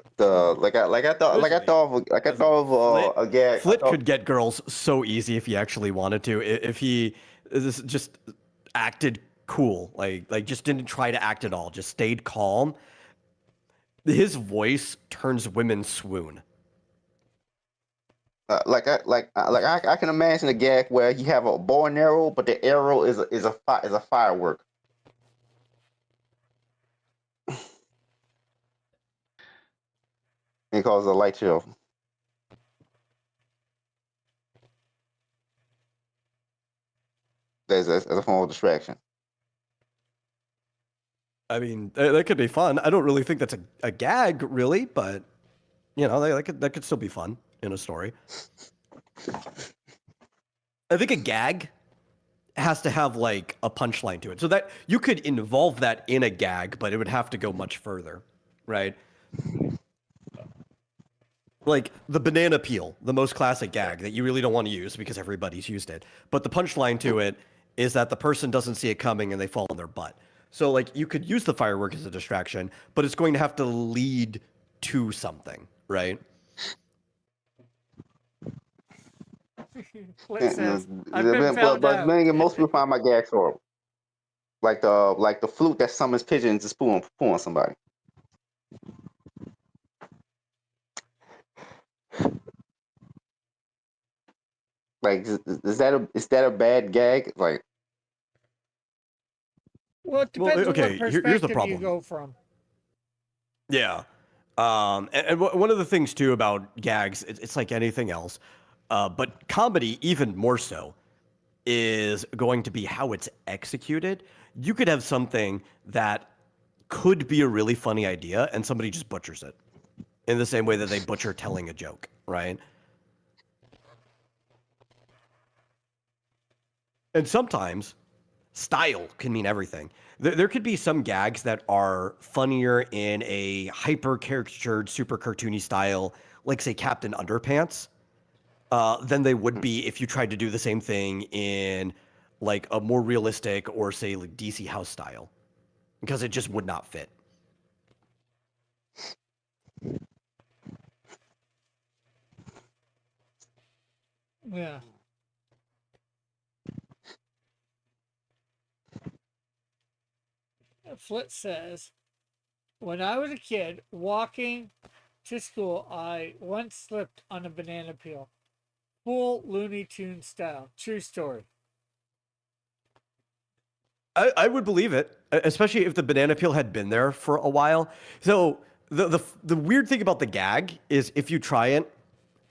of a gag. Flit could get girls so easy if he actually wanted to. If he just acted cool, like just didn't try to act at all, just stayed calm. His voice turns women swoon. I can imagine a gag where you have a bow and arrow, but the arrow is a firework. and causes a light show. That's a form of distraction. I mean, that could be fun. I don't really think that's a gag, really, but you know, that could still be fun in a story. I think a gag has to have like a punchline to it, so that you could involve that in a gag, but it would have to go much further, right? Like the banana peel, the most classic gag that you really don't want to use because everybody's used it. But the punchline to it is that the person doesn't see it coming and they fall on their butt. So like you could use the firework as a distraction, but it's going to have to lead to something, right? Flint says, I've been found But out. then again, most people find my gags horrible. Like the flute that summons pigeons is pulling somebody. Like is that a bad gag? Like Well, it depends on what okay, here's the perspective you problem. go from. Yeah. And one of the things too about gags, it's like anything else, but comedy even more so is going to be how it's executed. You could have something that could be a really funny idea and somebody just butchers it in the same way that they butcher telling a joke, right? And sometimes style can mean everything. There could be some gags that are funnier in a hyper caricatured, super cartoony style, like say Captain Underpants, than they would be if you tried to do the same thing in like a more realistic or say like DC House style, because it just would not fit. Yeah. Flit says, when I was a kid walking to school, I once slipped on a banana peel. Full Looney Tune style. True story. I would believe it, especially if the banana peel had been there for a while. So the weird thing about the gag is if you try it,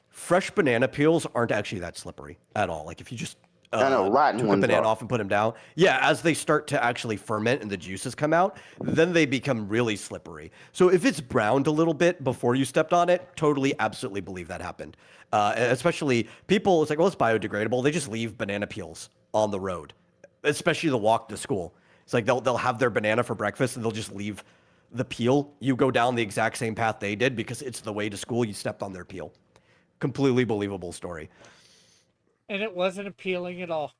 fresh banana peels aren't actually that slippery at all. Like if you just I know rotten took a ones banana are. off and put them down, yeah, as they start to actually ferment and the juices come out, then they become really slippery. So if it's browned a little bit before you stepped on it, totally, absolutely believe that happened. Especially people, it's like, well, it's biodegradable. They just leave banana peels on the road, especially the walk to school. It's like they'll have their banana for breakfast and they'll just leave the peel. You go down the exact same path they did because it's the way to school. You stepped on their peel. Completely believable story. And it wasn't appealing at all.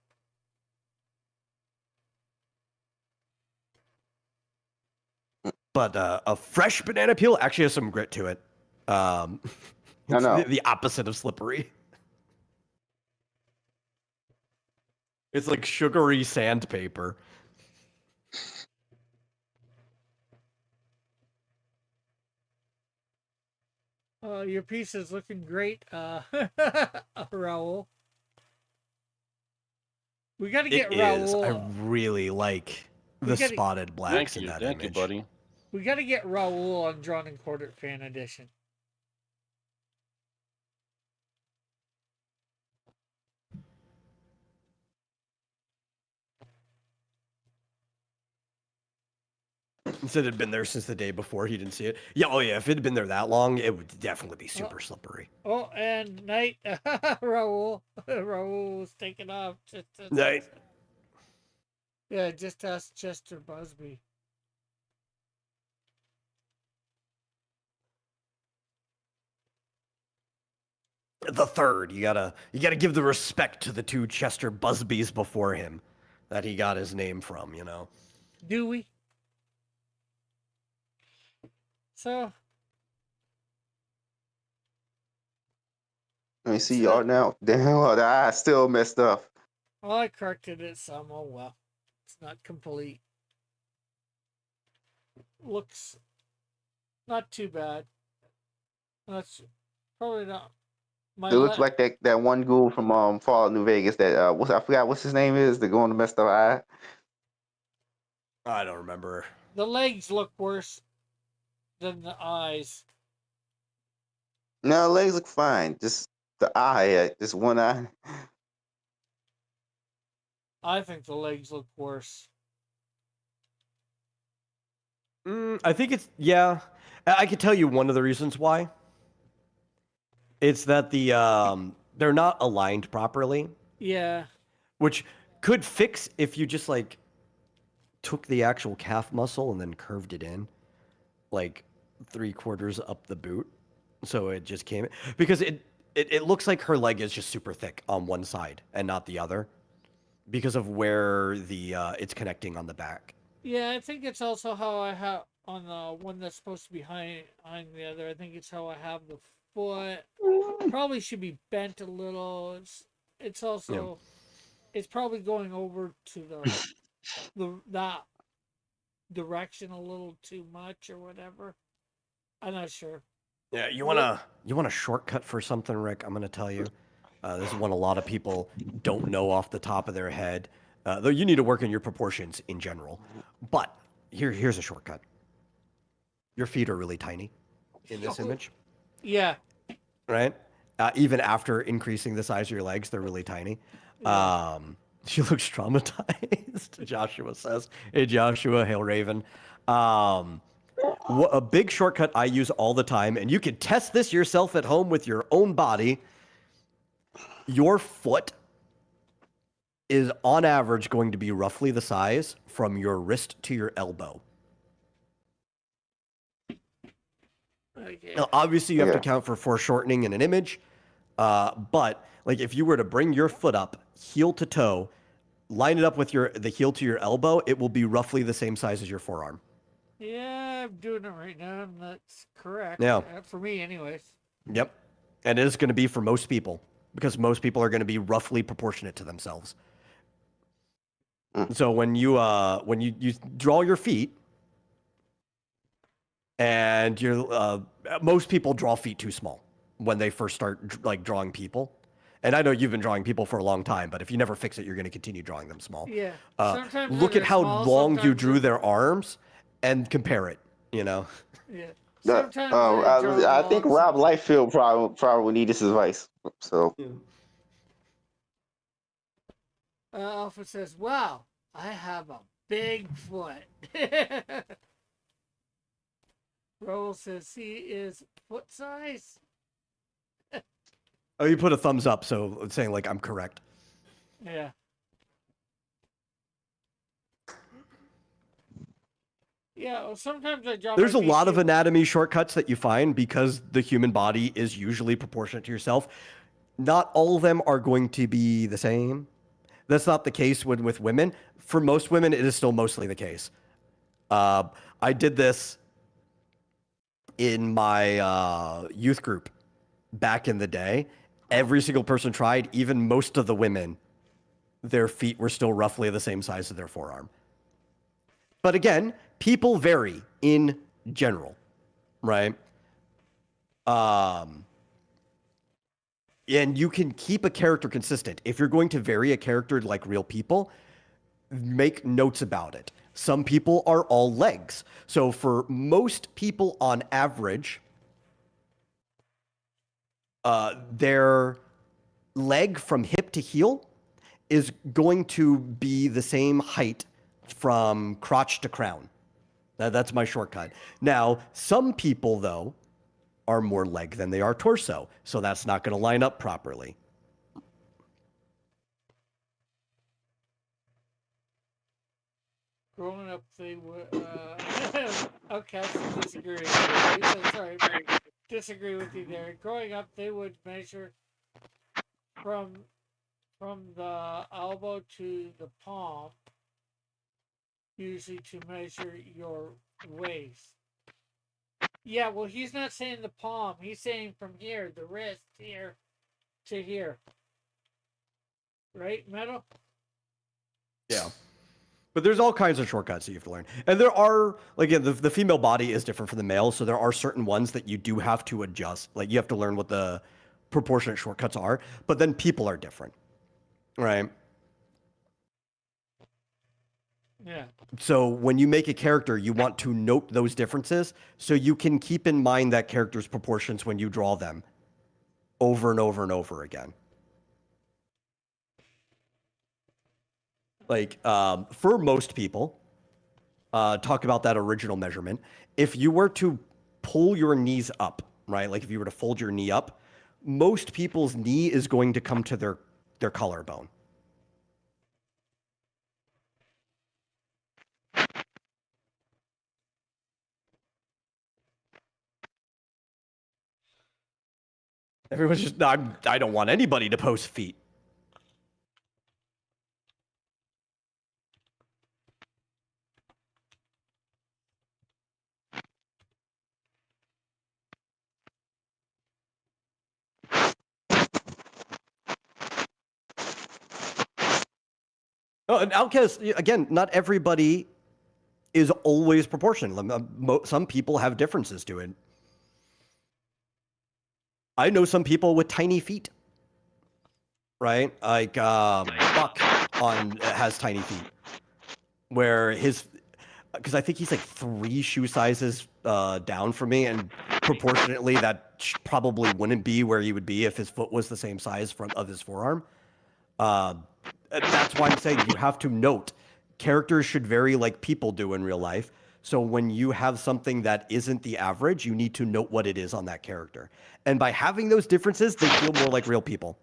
But a fresh banana peel actually has some grit to it. It's know. the opposite of slippery. It's like sugary sandpaper. Your piece is looking great, Raul. We got to get It Raul. is. I really like the spotted blacks in that Thank image. you, buddy. We got to get Raul on Drawn and Quartered Fan Edition. Instead, it had been there since the day before. He didn't see it. Yeah, oh yeah. If it had been there that long, it would definitely be super slippery. Oh, and night, Raul. Raul's taking off. Night. Yeah, just ask Chester Busby. The third, you gotta give the respect to the two Chester Busbys before him that he got his name from. You know. Do we? So. Let me see y'all now. Damn, the eye still messed up. Well, I corrected it some. Oh well, it's not complete. Looks not too bad. That's probably not. It looks like that one ghoul from Fallout New Vegas that I forgot what's his name is. The going to messed up eye. I don't remember. The legs look worse than the eyes. No, legs look fine. Just the eye, just one eye. I think the legs look worse. I think it's yeah. I could tell you one of the reasons why. It's that they're not aligned properly, Yeah. which could fix if you just like took the actual calf muscle and then curved it in, like 3/4 up the boot, so it just came because it looks like her leg is just super thick on one side and not the other because of where the it's connecting on the back. Yeah, I think it's also how I have on the one that's supposed to be behind the other. I think it's how I have the foot. Probably should be bent a little. It's Yeah. also it's probably going over to that direction a little too much or whatever. I'm not sure. Yeah, you want a shortcut for something, Rick? I'm gonna tell you. This is one a lot of people don't know off the top of their head. Though you need to work in your proportions in general. But here's a shortcut. Your feet are really tiny in this image, Yeah. right? Even after increasing the size of your legs, they're really tiny. Yeah. She looks traumatized. Joshua says, "Hey, Joshua, hail Raven." A big shortcut I use all the time, and you can test this yourself at home with your own body. Your foot is on average going to be roughly the size from your wrist to your elbow. Okay. Now, obviously, you have to Yeah. account for foreshortening in an image, but like if you were to bring your foot up heel to toe, line it up with the heel to your elbow, it will be roughly the same size as your forearm. Yeah, I'm doing it right now, and that's correct. Yeah. For me, anyways. Yep. And it is going to be for most people because most people are going to be roughly proportionate to themselves. So when you draw your feet, and most people draw feet too small when they first start like drawing people. And I know you've been drawing people for a long time, but if you never fix it, you're going to continue drawing them small. Yeah. Sometimes Look at they're how small, long you sometimes drew they're- their arms and compare it, you know? Yeah. That, Sometimes they draw I think long, Rob Liefeld probably need this advice. So Alpha says, "Wow, I have a big foot." Roll says he is foot size. Oh, you put a thumbs up, so it's saying like I'm correct. Yeah. Yeah, well, sometimes I draw. There's my a feet lot of too. anatomy shortcuts that you find because the human body is usually proportionate to yourself. Not all of them are going to be the same. That's not the case with women. For most women, it is still mostly the case. I did this in my youth group back in the day. Every single person tried, even most of the women, their feet were still roughly the same size as their forearm. But again, people vary in general, right? And you can keep a character consistent. If you're going to vary a character like real people, make notes about it. Some people are all legs. So for most people on average, their leg from hip to heel is going to be the same height from crotch to crown. That's my shortcut. Now, some people, though, are more leg than they are torso. So that's not going to line up properly. Growing up, they would. Okay, I disagree with you. So sorry, but disagree with you there. Growing up, they would measure from the elbow to the palm, usually to measure your waist. Yeah, well, he's not saying the palm. He's saying from here, the wrist here to here. Right, Metal? Yeah. But there's all kinds of shortcuts that you have to learn. And there are, like, again, the female body is different from the male. So there are certain ones that you do have to adjust. Like, you have to learn what the proportionate shortcuts are. But then people are different, right? Yeah. So when you make a character, you want to note those differences so you can keep in mind that character's proportions when you draw them over and over and over again. Like, for most people, talk about that original measurement. If you were to pull your knees up, right? Like if you were to fold your knee up, most people's knee is going to come to their collarbone. Everyone's just, I don't want anybody to post feet. Oh, and Outcast, again, not everybody is always proportional. Some people have differences to it. I know some people with tiny feet, right? Like Buck has tiny feet, where because I think he's like 3 shoe sizes down from me, and proportionately that probably wouldn't be where he would be if his foot was the same size of his forearm. That's why I'm saying you have to note characters should vary like people do in real life. So when you have something that isn't the average, you need to note what it is on that character. And by having those differences, they feel more like real people.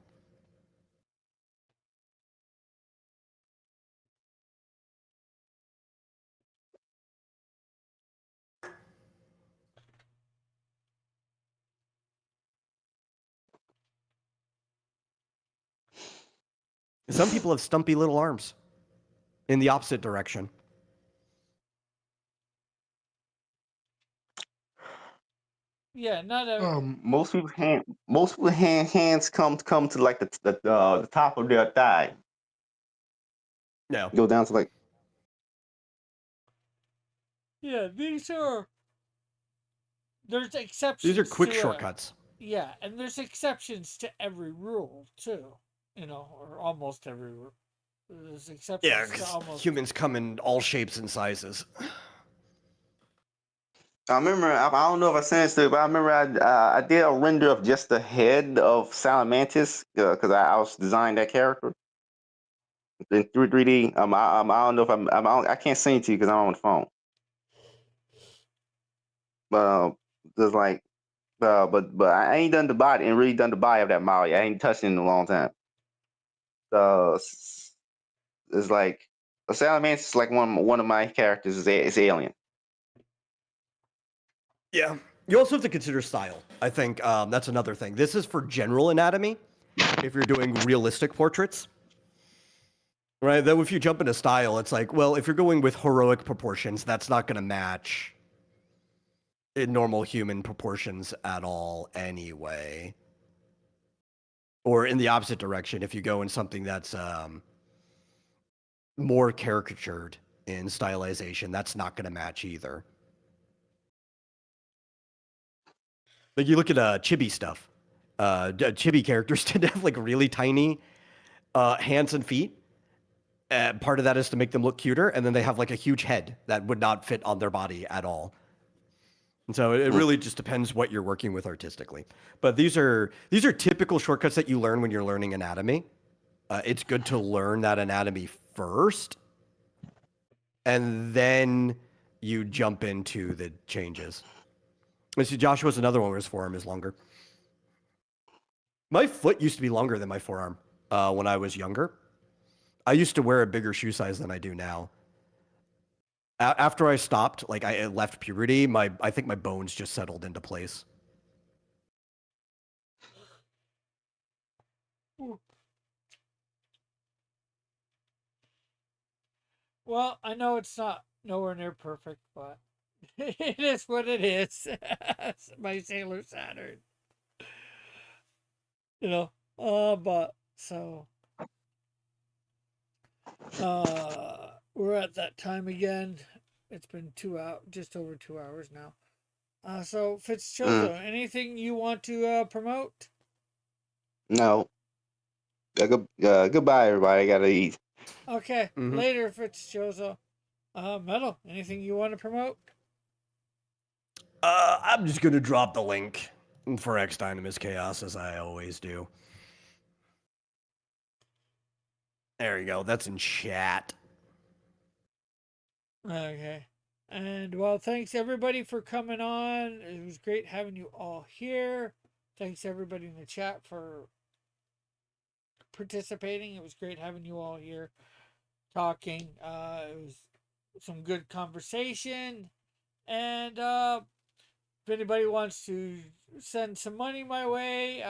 Some people have stumpy little arms in the opposite direction. Yeah, not every. Most people's hands come to like the top of their thigh. No. Go down to like. Yeah, there's exceptions. These are quick to, shortcuts. Yeah, and there's exceptions to every rule too. Or almost every rule. There's exceptions Yeah, to because almost. humans come in all shapes and sizes. I remember. I don't know if I sent this to you, but I remember I did a render of just the head of Salamantis because I was designing that character in 3D. I don't know if I can't send it to you because I'm on the phone. But there's like, but I ain't done the body and really done the body of that Molly. I ain't touched it in a long time. It's like a Salamantis is like one of my characters is alien. Yeah. You also have to consider style. I think that's another thing. This is for general anatomy. If you're doing realistic portraits, right? Then if you jump into style, it's like, well, if you're going with heroic proportions, that's not going to match in normal human proportions at all anyway. Or in the opposite direction, if you go in something that's more caricatured in stylization, that's not going to match either. Like you look at chibi stuff. Chibi characters tend to have like really tiny hands and feet. Part of that is to make them look cuter, and then they have like a huge head that would not fit on their body at all. And so it really just depends what you're working with artistically. But these are typical shortcuts that you learn when you're learning anatomy. It's good to learn that anatomy first, and then you jump into the changes. And see, Joshua's another one where his forearm is longer. My foot used to be longer than my forearm when I was younger. I used to wear a bigger shoe size than I do now. After I stopped, like I left puberty, I think my bones just settled into place. Well, I know it's not nowhere near perfect, but it is what it is. My Sailor Saturn. But so we're at that time again. It's been just over 2 hours now. So Fitzchozo, anything you want to promote? No. Goodbye, everybody. I gotta eat. Okay, later, Fitzchozo. Metal, anything you want to promote? I'm just gonna drop the link for X Dynamis Chaos, as I always do. There you go. That's in chat. Okay. And well, thanks everybody for coming on. It was great having you all here. Thanks everybody in the chat for participating. It was great having you all here talking. It was some good conversation. And if anybody wants to send some money my way,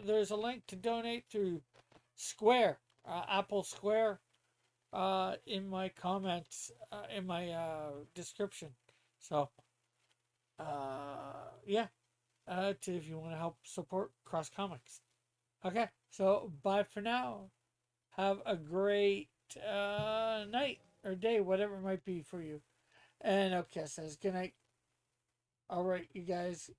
there's a link to donate through Square, Apple Square, in my comments, in my description. So, yeah, if you want to help support Cross Comics. Okay, so bye for now. Have a great night or day, whatever it might be for you. And okay, says good night. All right, you guys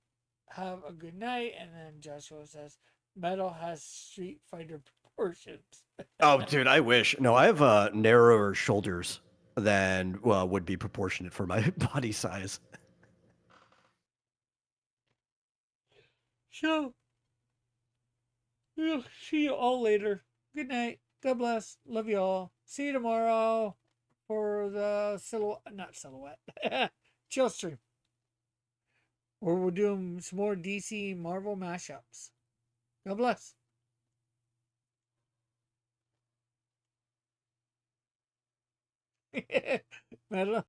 have a good night. And then Joshua says, Metal has Street Fighter proportions. Oh, dude, I wish. No, I have narrower shoulders than would be proportionate for my body size. So, we'll see you all later. Good night. God bless. Love you all. See you tomorrow for the silhouette, chill stream, where we're doing some more DC Marvel mashups. God bless. Metal.